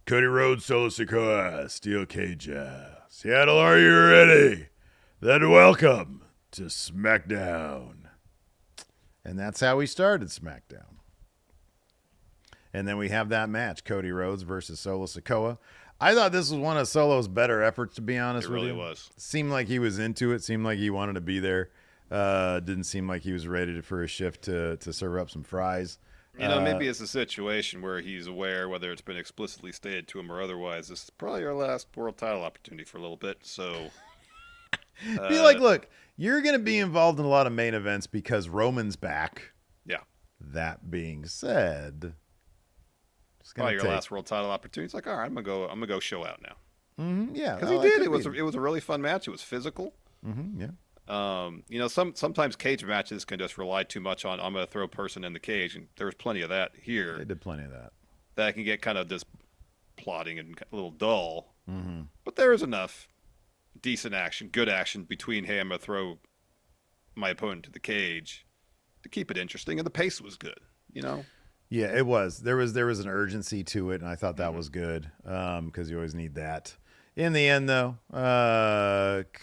Cody Rhodes, Solo Sikoa, Steel Cage. Seattle, are you ready?" then welcome to SmackDown. And that's how we started SmackDown. And then we have that match, Cody Rhodes versus Solo Sikoa. I thought this was one of Solo's better efforts, to be honest with you. It really was. Seemed like he was into it. Seemed like he wanted to be there. Didn't seem like he was ready for a shift to serve up some fries. Maybe it's a situation where he's aware, whether it's been explicitly stated to him or otherwise, this is probably our last world title opportunity for a little bit. So, be like, look, you're going to be involved in a lot of main events because Roman's back. Yeah. That being said, it's probably your last world title opportunity. It's like, all right, I'm gonna go show out now. Mm-hmm, yeah, because he did. It was a really fun match. It was physical. Mm-hmm, yeah. Sometimes cage matches can just rely too much on I'm going to throw a person in the cage, and there was plenty of that here. They did plenty of that. That can get kind of just plodding and a little dull. Mm-hmm. But there is enough decent action, good action between, hey, I'm going to throw my opponent to the cage to keep it interesting, and the pace was good. Yeah, it was. There was an urgency to it, and I thought that was good because you always need that. In the end, though,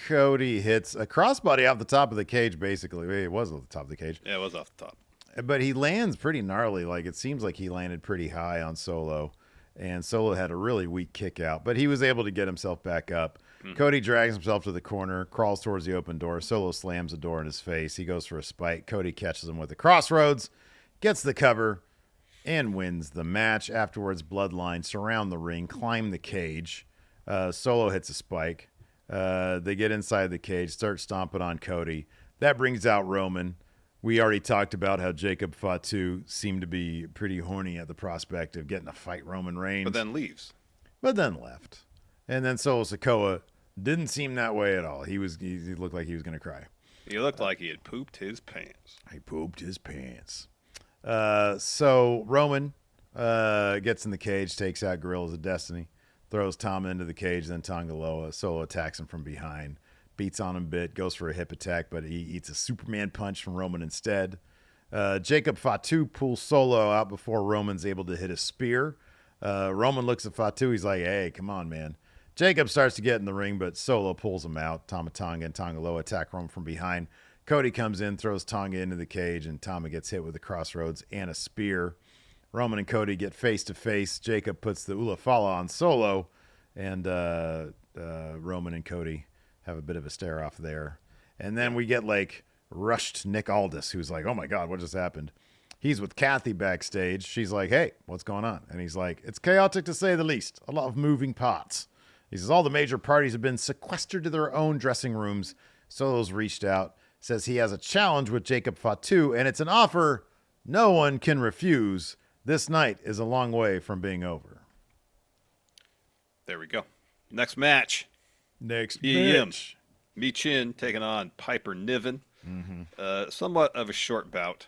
Cody hits a crossbody off the top of the cage, basically. It was off the top of the cage. Yeah, it was off the top. But he lands pretty gnarly. Like, it seems like he landed pretty high on Solo. And Solo had a really weak kick out. But he was able to get himself back up. Mm-hmm. Cody drags himself to the corner, crawls towards the open door. Solo slams the door in his face. He goes for a spike. Cody catches him with a crossroads, gets the cover, and wins the match. Afterwards, Bloodline surround the ring, climb the cage. Solo hits a spike. They get inside the cage, start stomping on Cody. That brings out Roman. We already talked about how Jacob Fatu seemed to be pretty horny at the prospect of getting to fight Roman Reigns. But then leaves. But then left. And then Solo Sikoa didn't seem that way at all. He looked like he was going to cry. He looked like he had pooped his pants. He pooped his pants. So Roman gets in the cage, takes out Gorillas of Destiny. Throws Tama into the cage, then Tongaloa. Solo attacks him from behind. Beats on him a bit, goes for a hip attack, but he eats a Superman punch from Roman instead. Jacob Fatu pulls Solo out before Roman's able to hit a spear. Roman looks at Fatu. He's like, hey, come on, man. Jacob starts to get in the ring, but Solo pulls him out. Tama Tonga and Tongaloa attack Roman from behind. Cody comes in, throws Tonga into the cage, and Tama gets hit with a crossroads and a spear. Roman and Cody get face-to-face. Jacob puts the Ula Fala on Solo, and Roman and Cody have a bit of a stare-off there. And then we get, rushed Nick Aldis, who's like, oh, my God, what just happened? He's with Kathy backstage. She's like, hey, what's going on? And he's like, it's chaotic to say the least. A lot of moving parts. He says all the major parties have been sequestered to their own dressing rooms. Solo's reached out, says he has a challenge with Jacob Fatu, and it's an offer no one can refuse. This night is a long way from being over. There we go. Next match. Match. Michin taking on Piper Niven. Mm-hmm. Somewhat of a short bout.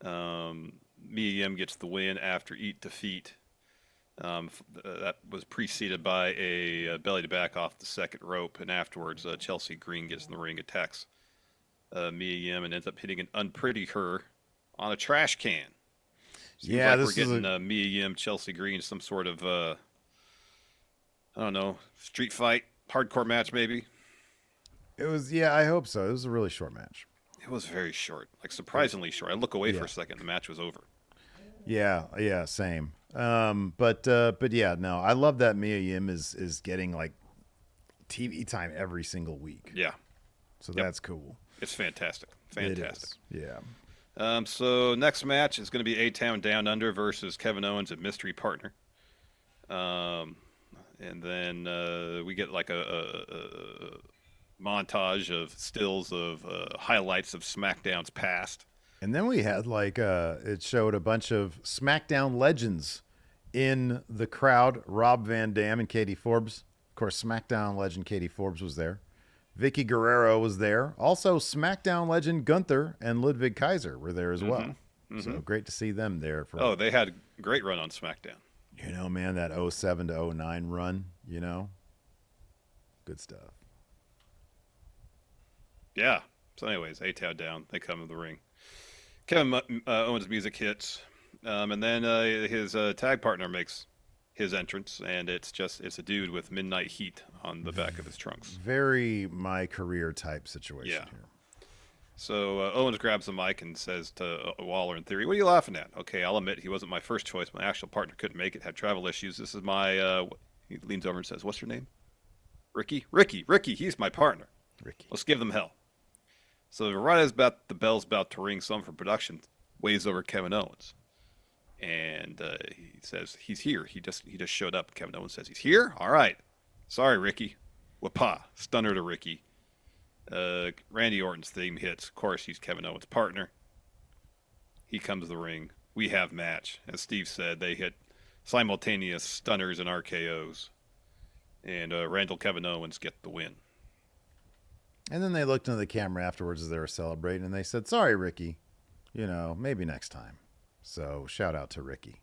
Mia Yim gets the win after Eat Defeat. That was preceded by a belly to back off the second rope, and afterwards Chelsea Green gets in the ring, attacks Mia Yim, and ends up hitting an unpretty her on a trash can. Seems like we're getting Mia Yim, Chelsea Green, some sort of, I don't know, street fight, hardcore match maybe. It was, I hope so. It was a really short match. It was very short, surprisingly short. I look away for a second, the match was over. Yeah, same. But yeah, no, I love that Mia Yim is getting TV time every single week. Yeah. So that's cool. It's fantastic. Fantastic. It is. Yeah. So next match is going to be A-Town Down Under versus Kevin Owens and Mystery Partner. And then we get a montage of stills of highlights of SmackDown's past. And then we had it showed a bunch of SmackDown legends in the crowd. Rob Van Dam and Katie Forbes. Of course, SmackDown legend Katie Forbes was there. Vicky Guerrero was there. Also, SmackDown legend Gunther and Ludwig Kaiser were there as well. Mm-hmm. So great to see them there. They had a great run on SmackDown. Man, that 07 to 09 run, good stuff. Yeah. So anyways, A-Town down. They come in the ring. Kevin Owens' music hits. And then his tag partner makes his entrance, and it's a dude with midnight heat on the back of his trunks. Very my career type situation here. So Owens grabs the mic and says to Waller, in theory, "What are you laughing at? Okay, I'll admit he wasn't my first choice. My actual partner couldn't make it, had travel issues. This is my." He leans over and says, "What's your name?" Ricky. He's my partner. Ricky. Let's give them hell. So right as the bell's about to ring, someone from production waves over Kevin Owens, and he says he's here. He just showed up. Kevin Owens says he's here. All right. Sorry, Ricky. Wapa. Stunner to Ricky. Randy Orton's theme hits. Of course, he's Kevin Owens' partner. He comes to the ring. We have match. As Steve said, they hit simultaneous stunners and RKOs. And Randall Kevin Owens get the win. And then they looked into the camera afterwards as they were celebrating, and they said, "Sorry, Ricky. Maybe next time." So shout out to Ricky.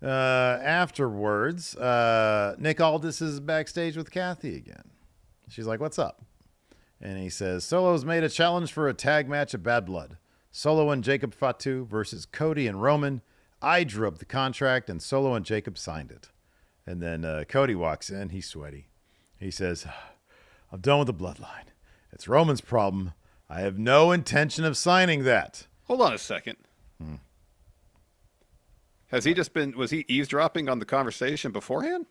Afterwards, Nick Aldis is backstage with Kathy again. She's like, "What's up?" And he says, "Solo's made a challenge for a tag match at Bad Blood. Solo and Jacob Fatu versus Cody and Roman. I drew up the contract, and Solo and Jacob signed it." And then Cody walks in. He's sweaty. He says, "I'm done with the Bloodline. It's Roman's problem. I have no intention of signing that." Hold on a second. Was he eavesdropping on the conversation beforehand?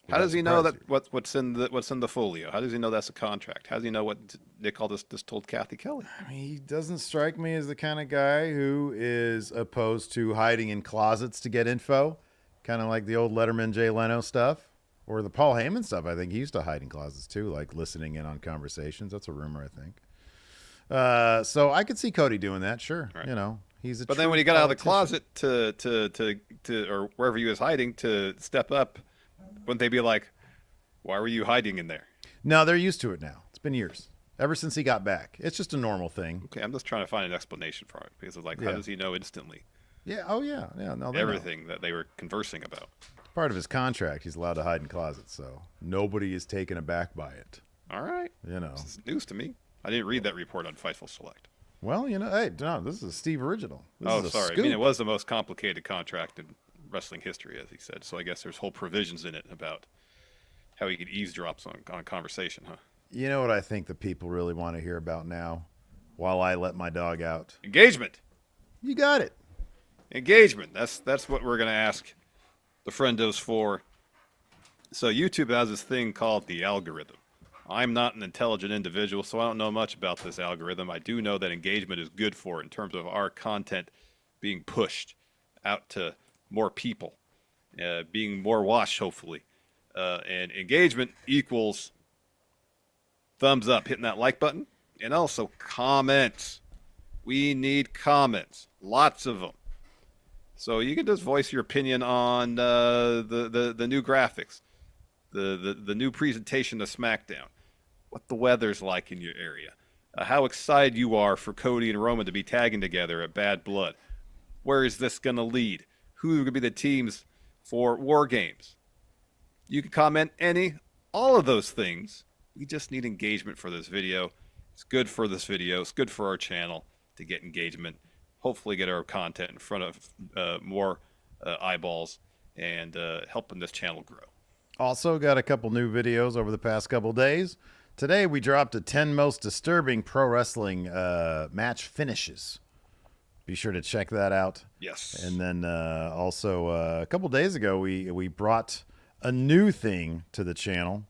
How does he know that what's in the folio? How does he know that's a contract? How does he know what Nick Aldis just told Kathy Kelly? I mean, he doesn't strike me as the kind of guy who is opposed to hiding in closets to get info, kind of like the old Letterman Jay Leno stuff or the Paul Heyman stuff. I think he used to hide in closets too, like listening in on conversations. That's a rumor, I think. So I could see Cody doing that. Sure, right. He's a. But then when he got out of the closet to or wherever he was hiding to step up. Wouldn't they be like, "Why were you hiding in there?" No, they're used to it now. It's been years. Ever since he got back. It's just a normal thing. Okay, I'm just trying to find an explanation for it. Because it's like, how does he know instantly? Yeah, oh yeah. Yeah, no, everything that they were conversing about. Part of his contract, he's allowed to hide in closets, so nobody is taken aback by it. All right. This is news to me. I didn't read that report on Fightful Select. Well, hey, no, this is a Steve original. This is sorry. Scoop. I mean, it was the most complicated contract in wrestling history, as he said. So I guess there's whole provisions in it about how he could eavesdrop on a conversation, huh? You know what I think the people really want to hear about now while I let my dog out? Engagement. You got it. Engagement. That's what we're going to ask the friendos for. So YouTube has this thing called the algorithm. I'm not an intelligent individual, so I don't know much about this algorithm. I do know that engagement is good for it in terms of our content being pushed out to more people, being more watched, hopefully. And engagement equals thumbs up, hitting that like button, and also comments. We need comments, lots of them. So you can just voice your opinion on the new graphics, the new presentation of SmackDown, what the weather's like in your area, how excited you are for Cody and Roman to be tagging together at Bad Blood. Where is this going to lead? Who are going to be the teams for War Games? You can comment all of those things. We just need engagement for this video. It's good for this video. It's good for our channel to get engagement. Hopefully get our content in front of more eyeballs and helping this channel grow. Also got a couple new videos over the past couple days. Today we dropped a 10 most disturbing pro wrestling match finishes. Be sure to check that out. Yes. And then also a couple days ago we brought a new thing to the channel.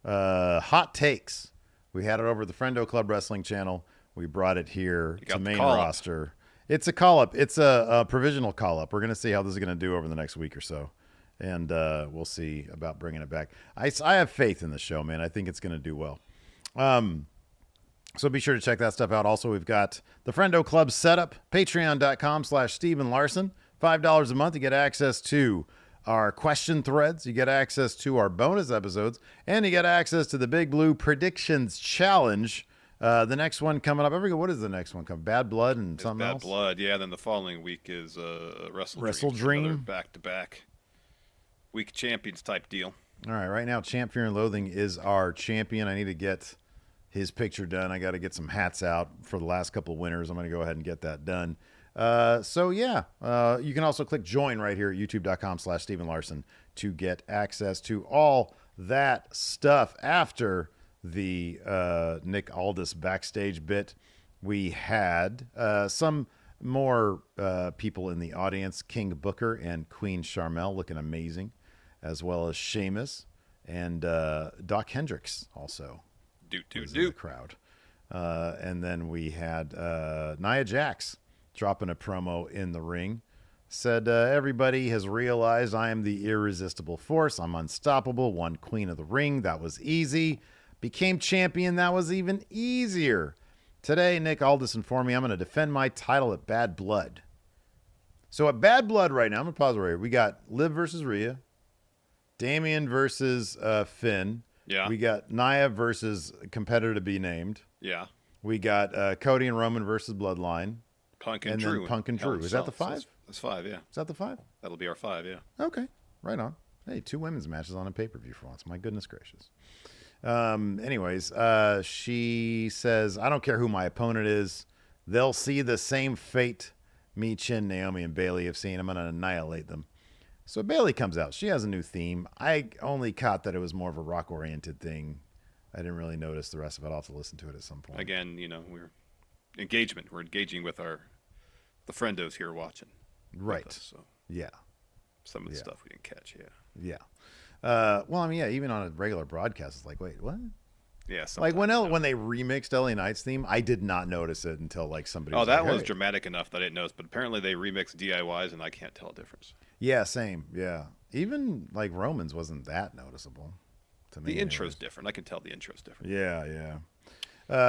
Hot takes. We had it over at the Friendo Club Wrestling channel. We brought it here to main roster. It's a call-up. It's a provisional call-up. We're going to see how this is going to do over the next week or so. And we'll see about bringing it back. I have faith in the show, man. I think it's going to do well. So be sure to check that stuff out. Also, we've got the Friendo Club setup, patreon.com/Steven Larson. $5 a month. You get access to our question threads. You get access to our bonus episodes. And you get access to the Big Blue Predictions Challenge. The next one coming up. What is the next one coming? Bad Blood and something else? Bad Blood, yeah. Then the following week is Wrestle Dream. Back-to-back week champions type deal. All right. Right now, Champ Fear and Loathing is our champion. I need to get his picture done. I got to get some hats out for the last couple of winners. I'm going to go ahead and get that done. So yeah, you can also click join right here at youtube.com/Steven Larson to get access to all that stuff. After the Nick Aldis backstage bit, we had some more people in the audience. King Booker and Queen Charmel looking amazing, as well as Sheamus and Doc Hendricks also in the crowd. And then we had Nia Jax dropping a promo in the ring. Said, everybody has realized I am the irresistible force. I'm unstoppable. Won Queen of the Ring. That was easy. Became champion. That was even easier. Today, Nick Aldis informed me I'm going to defend my title at Bad Blood. So at Bad Blood right now, I'm going to pause right here. We got Liv versus Rhea. Damian versus Finn. Yeah. We got Nia versus competitor to be named. Yeah. We got Cody and Roman versus Bloodline. Punk and Drew. Then Punk and Drew. Is that the 5? That's 5, yeah. Is that the 5? That'll be our 5, yeah. Okay. Right on. Hey, 2 women's matches on a pay-per-view for once. My goodness gracious. Anyways, she says, I don't care who my opponent is. They'll see the same fate me, Chin, Naomi, and Bailey have seen. I'm going to annihilate them. So Bailey comes out. She has a new theme. I only caught that it was more of a rock-oriented thing. I didn't really notice the rest of it. I'll have to listen to it at some point. Again, we're engagement. We're engaging with the friendos here watching. Right. Us, so yeah. Some of the stuff we didn't catch, Yeah. Well, I mean, yeah, even on a regular broadcast, it's like, wait, what? Yeah. Like when they remixed LA Knight's theme, I did not notice it until like somebody. Oh, was that like, was hey. dramatic enough that I didn't notice. But apparently they remixed DIYs, and I can't tell a difference. Yeah, same. Yeah, even like Roman's wasn't that noticeable to me. The intro's different. I can tell the intro's different. Yeah.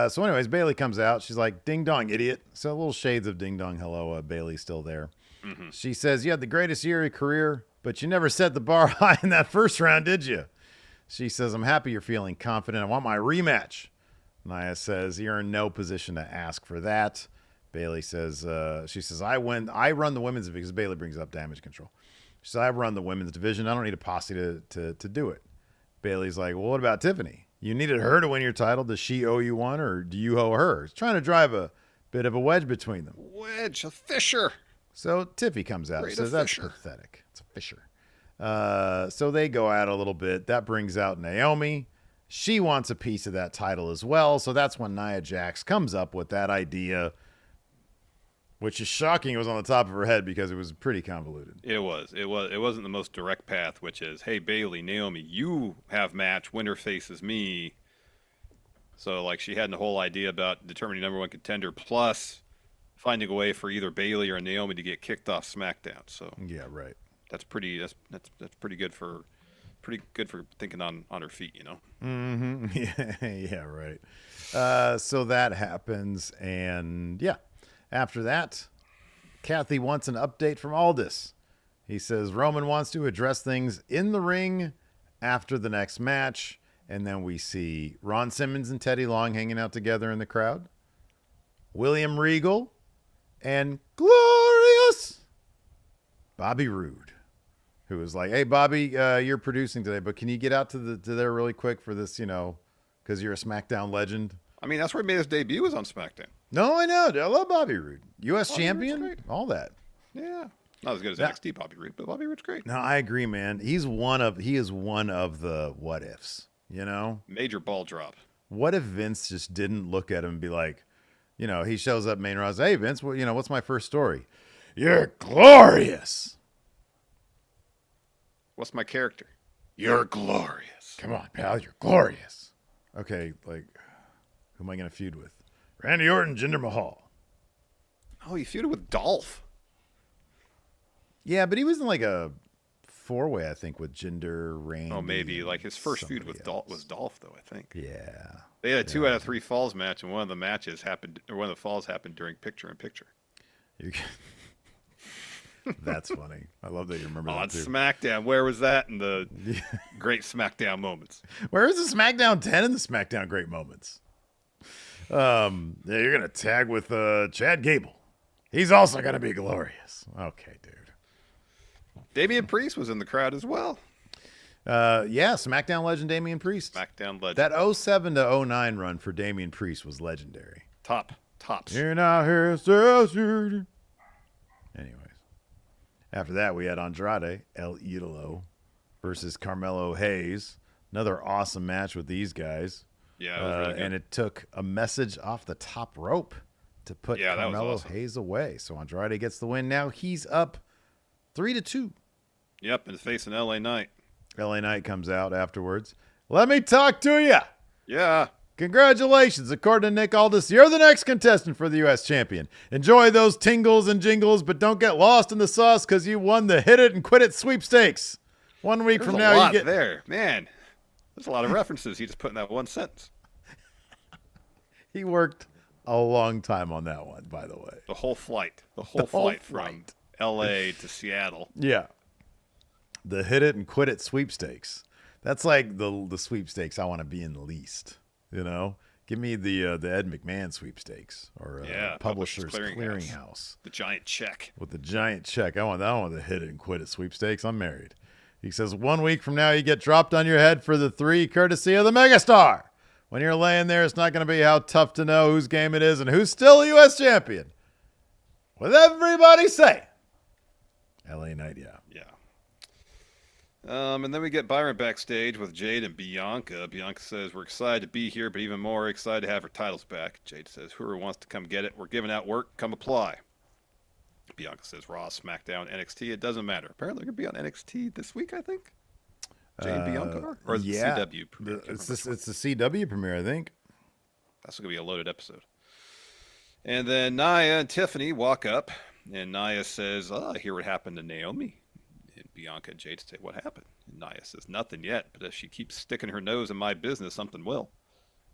So, anyways, Bailey comes out. She's like, "Ding dong, idiot!" So little shades of ding dong. Hello, Bailey's still there. Mm-hmm. She says, "You had the greatest year of your career, but you never set the bar high in that first round, did you?" She says, "I'm happy you're feeling confident. I want my rematch." Nia says, "You're in no position to ask for that." Bailey says, she says, I run the women's," because Bailey brings up Damage Control. She says, "I run the women's division. I don't need a posse to do it." Bailey's like, "Well, what about Tiffany? You needed her to win your title. Does she owe you one, or do you owe her?" It's trying to drive a bit of a wedge between them. Wedge, a Fisher. So Tiffy comes out and says, "That's pathetic. It's a Fisher." So they go out a little bit. That brings out Naomi. She wants a piece of that title as well. So that's when Nia Jax comes up with that idea, which is shocking. It was on the top of her head because it was pretty convoluted. It was. It wasn't the most direct path, which is, hey, Bailey, Naomi, you have match. Winner faces me. So, like, she had the whole idea about determining number one contender plus finding a way for either Bailey or Naomi to get kicked off SmackDown. So yeah, right. That's pretty good for thinking on her feet, Mm-hmm. Yeah, right. So that happens, and yeah. After that, Kathy wants an update from Aldis. He says Roman wants to address things in the ring after the next match. And then we see Ron Simmons and Teddy Long hanging out together in the crowd. William Regal and glorious Bobby Roode, who was like, "Hey, Bobby, you're producing today, but can you get out to there really quick for this, because you're a SmackDown legend." I mean, that's where he made his debut, was on SmackDown. No, I know. I love Bobby Roode. U.S. champion, all that. Yeah. Not as good as NXT Bobby Roode, but Bobby Roode's great. No, I agree, man. He is one of the what ifs, Major ball drop. What if Vince just didn't look at him and be like, he shows up main roster, "Hey, Vince, what's my first story?" "You're glorious." "What's my character?" "You're glorious." "Come on, pal, you're glorious." Okay, like, who am I going to feud with? Randy Orton, Jinder Mahal. Oh, he feuded with Dolph. Yeah, but he was in like a 4-way, I think, with Jinder, Randy. Oh, maybe. Like his first feud with Dolph was Dolph, though, I think. Yeah. They had a 2 out of 3 falls match, and one of the falls happened during picture-in-picture. That's funny. I love that you remember that too. On SmackDown. Where was that in the great SmackDown moments? Where is the SmackDown 10 in the SmackDown great moments? Yeah, you're going to tag with Chad Gable. He's also going to be glorious. Okay, dude. Damian Priest was in the crowd as well. Yeah, SmackDown legend Damian Priest. SmackDown legend. That 07 to 09 run for Damian Priest was legendary. Tops. You're not here, so After that, we had Andrade El Idolo versus Carmelo Hayes. Another awesome match with these guys. Yeah, it was really good. And it took a message off the top rope to put Carmelo awesome. Hayes away. So Andrade gets the win. Now he's up 3-2. Yep, and facing LA Knight. LA Knight comes out afterwards. Let me talk to you. Yeah. Congratulations. According to Nick Aldis, you're the next contestant for the U.S. champion. Enjoy those tingles and jingles, but don't get lost in the sauce because you won the Hit It and Quit It sweepstakes. 1 week from now, you get there. Man, there's a lot of references he just put in that one sentence. He worked a long time on that one, by the way. The whole flight. The whole flight from L.A. to Seattle. Yeah. The Hit It and Quit It sweepstakes. That's like the sweepstakes I want to be in the least. You know, give me the Ed McMahon sweepstakes or Publishers Clearinghouse. The giant check. With the giant check. I want the Hit It and Quit It sweepstakes. I'm married. He says 1 week from now you get dropped on your head for the 3 courtesy of the megastar. When you're laying there, it's not going to be how tough to know whose game it is and who's still a U.S. champion. With everybody say, LA Knight, yeah. And then we get Byron backstage with Jade and Bianca. Bianca says, we're excited to be here, but even more excited to have her titles back. Jade says, whoever wants to come get it, we're giving out work, come apply. Bianca says, Raw, SmackDown, NXT, it doesn't matter. Apparently they're going to be on NXT this week, I think. Jade and Bianca are? Or is it the CW premiere? It's the CW premiere, I think. That's going to be a loaded episode. And then Nia and Tiffany walk up, and Nia says, I hear what happened to Naomi. And Bianca and Jade say, what happened? And Nia says, nothing yet, but if she keeps sticking her nose in my business, something will.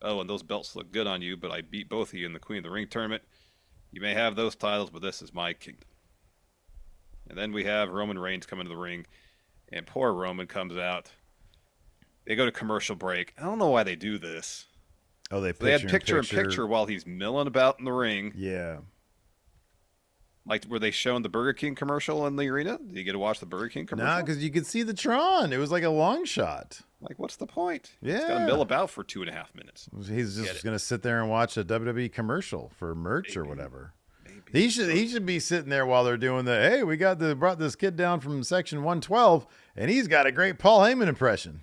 Oh, and those belts look good on you, but I beat both of you in the Queen of the Ring tournament. You may have those titles, but this is my kingdom. And then we have Roman Reigns come into the ring, and poor Roman comes out. They go to commercial break. I don't know why they do this. Oh, they had picture while he's milling about in the ring. Yeah. Like, were they showing the Burger King commercial in the arena? Did you get to watch the Burger King commercial? Nah, because you could see the Tron. It was like a long shot. Like, what's the point? Yeah. He's got to mill about for 2.5 minutes. He's just going to sit there and watch a WWE commercial for merch or whatever. He should be sitting there while they're doing the, hey, we brought this kid down from section 112, and he's got a great Paul Heyman impression.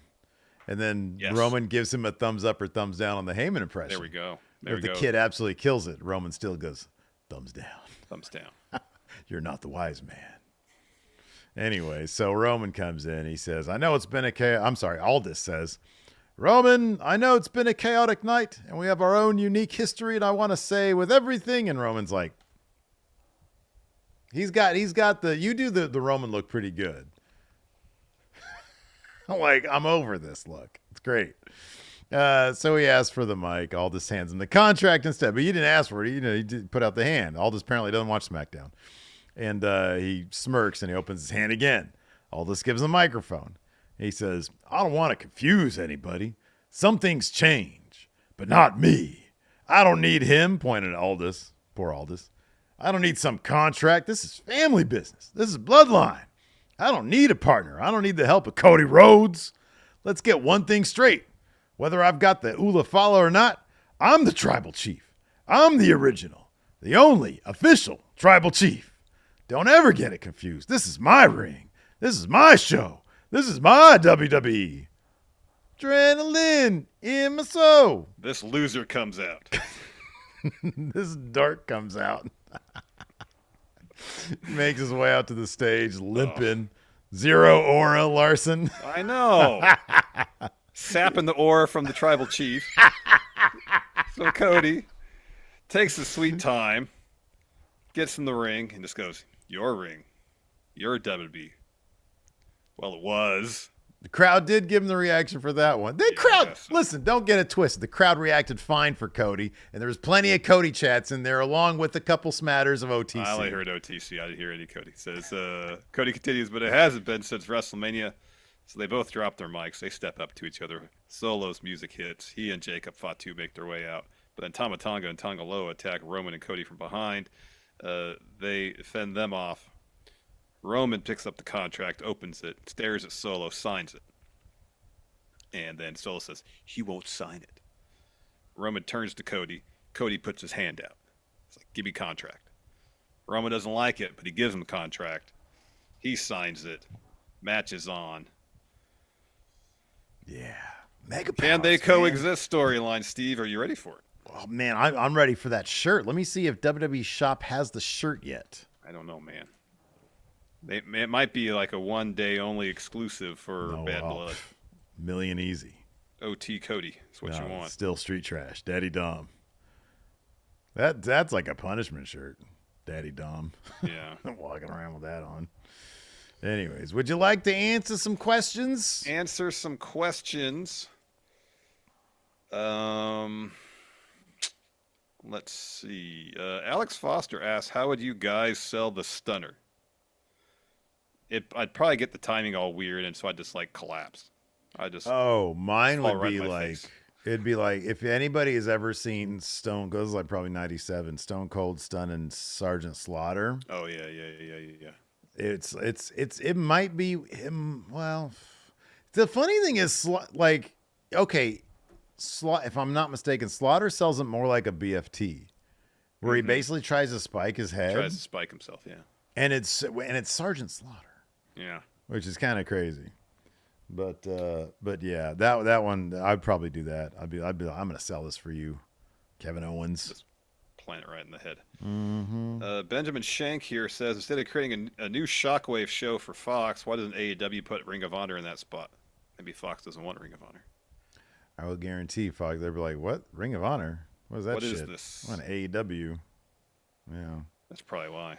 And then Roman gives him a thumbs up or thumbs down on the Heyman impression. There we go. If the kid absolutely kills it, Roman still goes, thumbs down. Thumbs down. You're not the wise man. Anyway, so Roman comes in. He says, Aldis says, Roman, I know it's been a chaotic night, and we have our own unique history, and I want to say with everything. And Roman's like, you do the Roman look pretty good. Like, I'm over this look. It's great. So he asked for the mic. Aldis hands him the contract instead, but he didn't ask for it. He did put out the hand. Aldis apparently doesn't watch SmackDown. And he smirks and he opens his hand again. Aldis gives him the microphone. He says, I don't want to confuse anybody. Some things change, but not me. I don't need him, pointing at Aldis. Poor Aldis. I don't need some contract. This is family business. This is bloodline. I don't need a partner. I don't need the help of Cody Rhodes. Let's get one thing straight. Whether I've got the Ula Fala or not, I'm the tribal chief. I'm the original, the only official tribal chief. Don't ever get it confused. This is my ring. This is my show. This is my WWE. Adrenaline in my soul. This loser comes out. This dark comes out. Makes his way out to the stage, limping. Zero aura, Larson. I know. Sapping the aura from the tribal chief. So Cody takes his sweet time, gets in the ring, and just goes, your ring. You're a WWE. Well, it was. The crowd did give him the reaction for that one. Listen, don't get it twisted. The crowd reacted fine for Cody, and there was plenty of Cody chats in there, along with a couple smatters of OTC. I only heard OTC. I didn't hear any Cody. Says Cody continues, but it hasn't been since WrestleMania. So they both drop their mics. They step up to each other. Solo's music hits. He and Jacob Fatu make their way out. But then Tama Tonga and Tonga Loa attack Roman and Cody from behind. They fend them off. Roman picks up the contract, opens it, stares at Solo, signs it. And then Solo says, he won't sign it. Roman turns to Cody. Cody puts his hand out. It's like, give me contract. Roman doesn't like it, but he gives him the contract. He signs it. Match is on. Yeah. Mega Can powers, they man. coexist storyline, Steve? Are you ready for it? Oh, man, I'm ready for that shirt. Let me see if WWE Shop has the shirt yet. I don't know, man. It might be like a one-day only exclusive for Bad Blood. Million easy. OT Cody is what you want. Still street trash. Daddy Dom. That's like a punishment shirt. Daddy Dom. Yeah. I'm walking around with that on. Anyways, would you like to answer some questions? Answer some questions. Let's see. Alex Foster asks, how would you guys sell the stunner? I'd probably get the timing all weird, and so I'd just like collapse. Mine would right be in my like, face. it'd be like, if anybody has ever seen Stone, goes like probably 97, Stone Cold stunning Sergeant Slaughter. Oh yeah. It might be him. Well, the funny thing is, like, okay, if I'm not mistaken, Slaughter sells it more like a BFT, where he basically tries to spike his head. Tries to spike himself, yeah. And it's Sergeant Slaughter. Yeah. Which is kind of crazy. But yeah, that one I'd probably do that. I'm gonna sell this for you, Kevin Owens. Just plant it right in the head. Mm-hmm. Benjamin Shank here says, instead of creating a new Shockwave show for Fox, why doesn't AEW put Ring of Honor in that spot? Maybe Fox doesn't want Ring of Honor. I will guarantee Fox, they'll be like, what? Ring of Honor? What is that What shit? is this? On AEW. Yeah. That's probably why.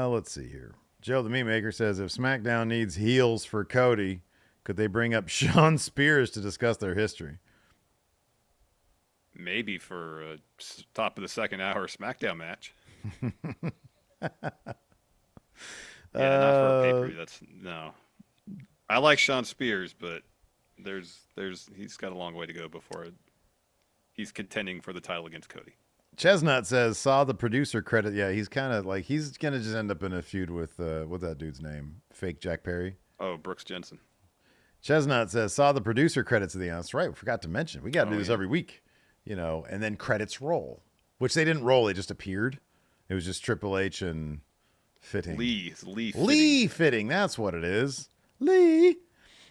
Let's see here. Joe the Meat Maker says, if SmackDown needs heels for Cody, could they bring up Sean Spears to discuss their history? Maybe for a top of the second hour SmackDown match. Yeah, not for a pay-per-view. No. I like Sean Spears, but he's got a long way to go before he's contending for the title against Cody. Chestnut says, saw the producer credit. Yeah, he's kind of like, he's going to just end up in a feud with, what's that dude's name? Fake Jack Perry? Oh, Brooks Jensen. Chestnut says, saw the producer credits of the announcement. Right, we forgot to mention. We got to do this every week, and then credits roll, which they didn't roll. They just appeared. It was just Triple H and Fitting. Lee Fitting. That's what it is. Lee.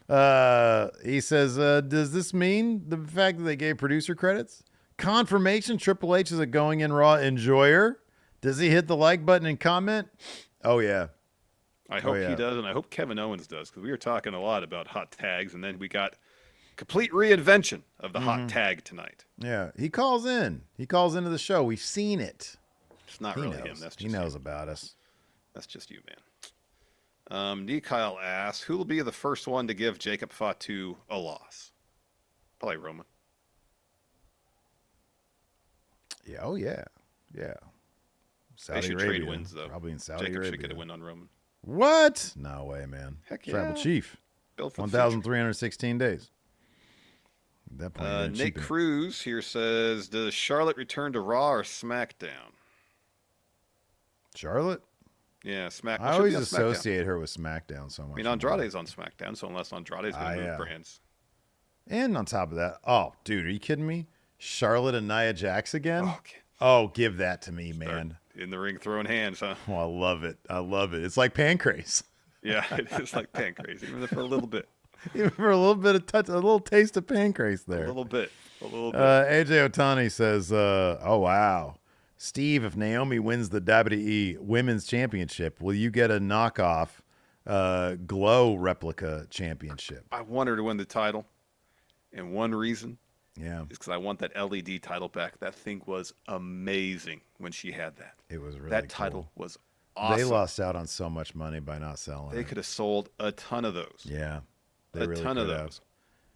He says, does this mean the fact that they gave producer credits? Confirmation Triple H is a going in Raw enjoyer. Does he hit the like button and comment? Oh, yeah. I hope he does, and I hope Kevin Owens does, because we were talking a lot about hot tags, and then we got complete reinvention of the hot tag tonight. Yeah, he calls in. He calls into the show. We've seen it. It's not really him. That's just he knows about us. That's just you, man. D. Kyle asks, who will be the first one to give Jacob Fatu a loss? Probably Roman. Yeah. Oh, yeah. Yeah. Saudi Arabia. Trade wins, though. Probably in Saudi Arabia. Arabia. Should get a win on Roman. What? No way, man. Heck yeah. Tribal Chief. 1,316 days. At that point, Nate Cruz here says, does Charlotte return to Raw or SmackDown? Charlotte? Yeah, SmackDown. I always associate her with SmackDown so much. I mean, Andrade's on SmackDown, so unless Andrade's going to move brands. And on top of that, oh, dude, are you kidding me? Charlotte and Nia Jax again? Oh, okay. Oh, give that to me, man. In the ring throwing hands, huh? Oh, I love it. I love it. It's like Pancrase. Yeah, it is like Pancrase, even for a little bit. Even for a little bit of touch, a little taste of Pancrase there. A little bit. AJ Otani says, oh, wow. Steve, if Naomi wins the WWE Women's Championship, will you get a knockoff Glow replica championship? I want her to win the title. And one reason is because I want that LED title back. That thing was amazing when she had that. It was really That title was awesome. They lost out on so much money by not selling They could have sold a ton of those. Yeah. They really ton of those.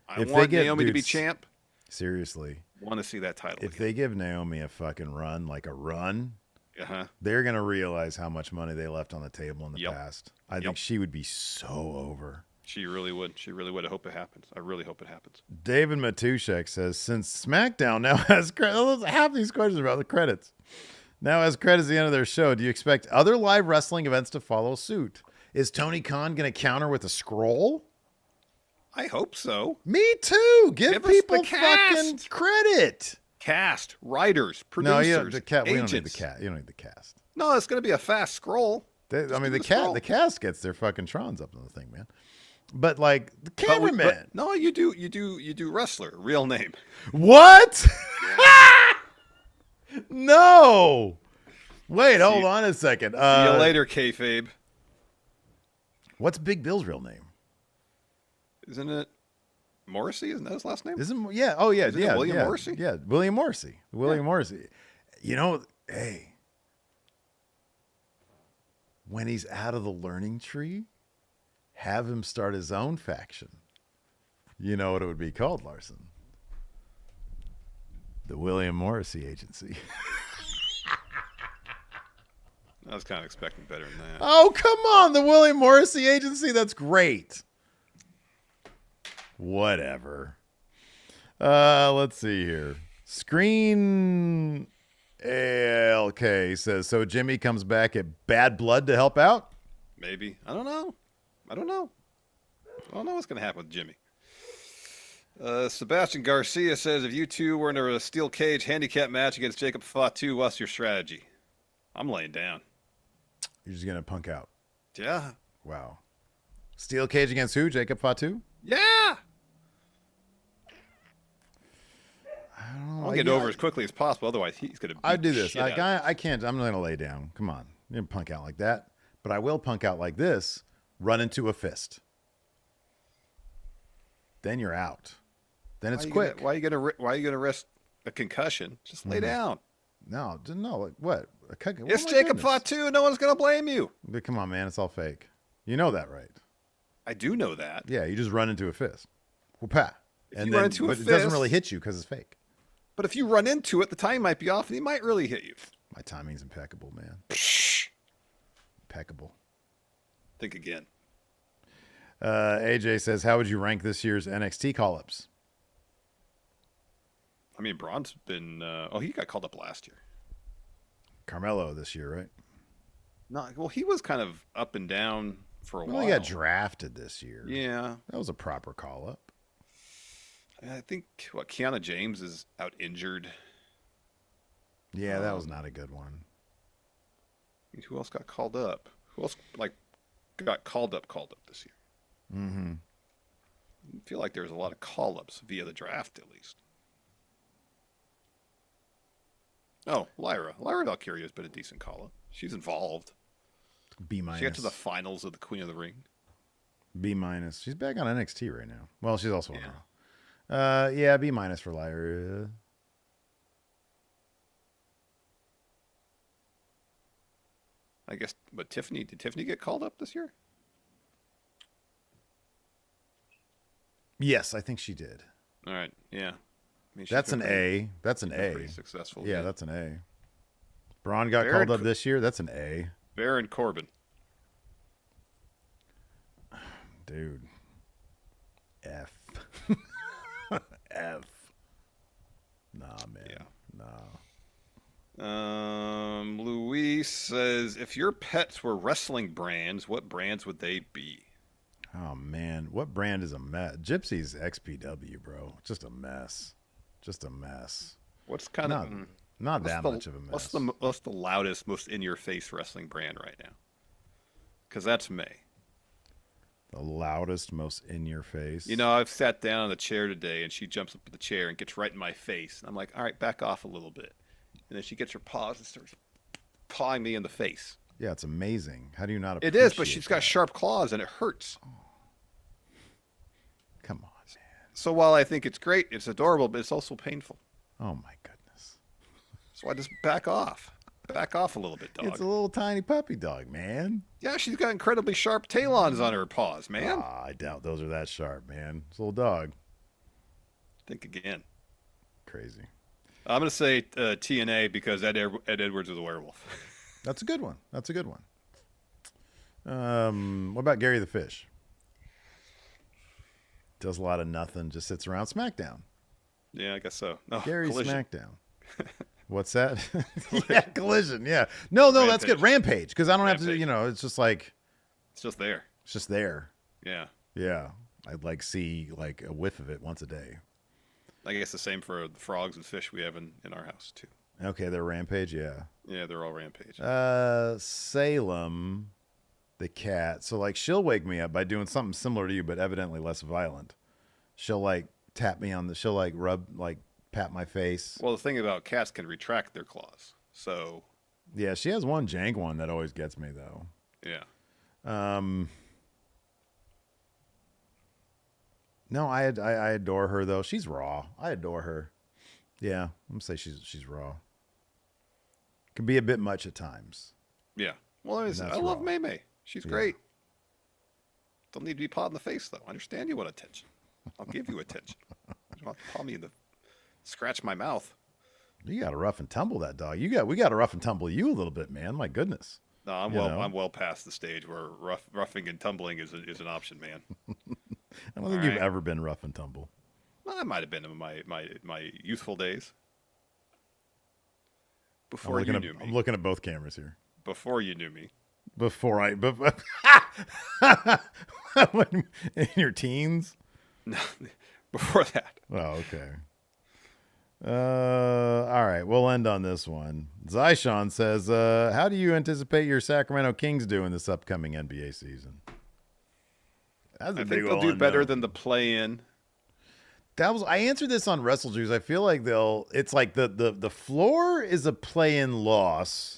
I want Naomi to be champ. Seriously. I want to see that title. If they give Naomi a fucking run, like a run, Uh-huh. They're going to realize how much money they left on the table in the past. I think she would be so over. She really would. She really would. I hope it happens. I really hope it happens. David Matushek says, since SmackDown now has credits, half these questions about the credits. Now has credits at the end of their show. Do you expect other live wrestling events to follow suit? Is Tony Khan going to counter with a scroll? I hope so. Me too. Give people fucking credit. Cast, writers, producers, we don't need the agents. cast. You don't need the cast. No, it's going to be a fast scroll. I mean, the cast gets their fucking Trons up on the thing, man. But like the cameraman. No, you do wrestler, real name. What? No. Wait, hold on a second. See you later, kayfabe. What's Big Bill's real name? Isn't it Morrissey? Isn't that his last name? Yeah. Oh, yeah. Isn't it William Morrissey? Yeah, William Morrissey. Morrissey. You know, hey, when he's out of the learning tree, have him start his own faction. You know what it would be called, Larson? The William Morrissey Agency. I was kind of expecting better than that. Oh, come on. The William Morrissey Agency? That's great. Whatever. Let's see here. Screen ALK says, so Jimmy comes back at Bad Blood to help out? Maybe. I don't know. I don't know what's going to happen with Jimmy. Sebastian Garcia says, if you two were in a steel cage handicap match against Jacob Fatu, what's your strategy? I'm laying down. You're just going to punk out? Yeah. Wow. Steel cage against who? Jacob Fatu? Yeah. I don't know. I'll get over as quickly as possible. Otherwise, he's going to beat I do this. shit out of I can't. I'm not going to lay down. Come on. You didn't punk out like that. But I will punk out like this. Run into a fist. Then you're out. Then it's quick. Why are you gonna risk a concussion? Just lay down. No. Like, what? It's Jacob Fatu. No one's gonna blame you. But come on, man. It's all fake. You know that, right? I do know that. Yeah. You just run into a fist. Whoop-ha. But it doesn't really hit you because it's fake. But if you run into it, the time might be off, and he might really hit you. My timing's impeccable, man. Impeccable. Think again. AJ says, how would you rank this year's NXT call-ups? I mean, Braun's been... he got called up last year. Carmelo this year, right? No, well, he was kind of up and down for a while. He got drafted this year. Yeah. That was a proper call-up. I think, Kiana James is out injured. Yeah, that was not a good one. Who else got called up? Who else, got called up this year? Mm-hmm. I feel like there's a lot of call-ups via the draft, at least. Oh, Lyra. Lyra Valkyria has been a decent call-up. She's involved. B-. She got to the finals of the Queen of the Ring. B-. She's back on NXT right now. Well, she's also on Raw. Yeah, B- for Lyra. I guess, but Tiffany, did Tiffany get called up this year? Yes, I think she did. All right, yeah. I mean, that's an A. That's an A. Pretty successful. Yeah, that's an A. Braun got called up this year. That's an A. Baron Corbin. Dude. F. F. Nah, man. Yeah. Nah. Luis says, if your pets were wrestling brands, what brands would they be? Oh, man. What brand is a mess? Gypsy's XPW, bro. Just a mess. Just a mess. What's kind of... Not that much of a mess. What's the loudest, most in-your-face wrestling brand right now? Because that's May. The loudest, most in-your-face? You know, I've sat down on the chair today, and she jumps up in the chair and gets right in my face. And I'm like, all right, back off a little bit. And then she gets her paws and starts pawing me in the face. Yeah, it's amazing. How do you not appreciate it? It is, but she's got sharp claws, and it hurts. Oh. Come on, man. So while I think it's great, it's adorable, but it's also painful. Oh, my goodness. So I just back off. Back off a little bit, dog. It's a little tiny puppy dog, man. Yeah, she's got incredibly sharp talons on her paws, man. I doubt those are that sharp, man. It's a little dog. Think again. Crazy. I'm going to say TNA because Ed Edwards is a werewolf. That's a good one. That's a good one. What about Gary the Fish? Does a lot of nothing, just sits around SmackDown. Yeah, I guess so. No, Gary Collision. SmackDown. What's that? Yeah, Collision. Yeah. No, Rampage. That's good. Rampage. Because I don't have to, it's just like. It's just there. It's just there. Yeah. Yeah. I'd see a whiff of it once a day. I guess the same for the frogs and fish we have in our house, too. Okay, they're Rampage, yeah. Yeah, they're all Rampage. Salem the cat. So like she'll wake me up by doing something similar to you, but evidently less violent. She'll like tap me on the. She'll like rub like pat my face. Well, the thing about cats can retract their claws, so Yeah, she has one jank one that always gets me though. yeah. No, I adore her though. She's raw. I adore her. Yeah, I'm gonna say she's raw. Can be a bit much at times. Yeah. Well, I love raw. May May. She's great. Don't need to be pawed in the face, though. I understand you want attention. I'll give you attention. You don't have to paw me in the... Scratch my mouth. You got to rough and tumble that dog. We got to rough and tumble you a little bit, man. My goodness. No, I'm well past the stage where roughing and tumbling is an option, man. I don't think you've ever been rough and tumble. Well, I might have been in my youthful days. Before you knew me. I'm looking at both cameras here. Before you knew me. In your teens? No, before that. Oh, okay. All right, we'll end on this one. Zyshawn says, how do you anticipate your Sacramento Kings doing this upcoming NBA season? I think they'll do better than the play-in. I answered this on WrestleJuice. I feel like it's like the floor is a play-in loss.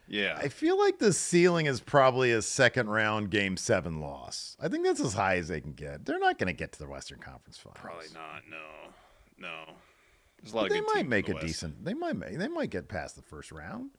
Yeah. I feel like the ceiling is probably a second round Game 7 loss. I think that's as high as they can get. They're not going to get to the Western Conference Finals. Probably not. No. There's a lot of they good might teams make in a the West. decent. They might get past the first round.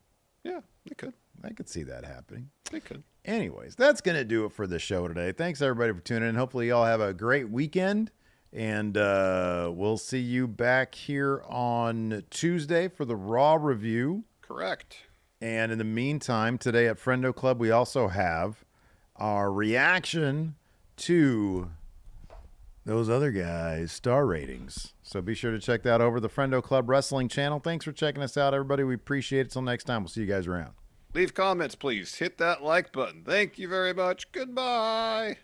Yeah, they could. I could see that happening. They could. Anyways, that's going to do it for the show today. Thanks everybody for tuning in. Hopefully y'all have a great weekend. And we'll see you back here on Tuesday for the Raw review. Correct. And in the meantime, today at Friendo Club, we also have our reaction to those other guys' star ratings. So be sure to check that over the Friendo Club Wrestling channel. Thanks for checking us out, everybody. We appreciate it. Till next time, we'll see you guys around. Leave comments, please. Hit that like button. Thank you very much. Goodbye.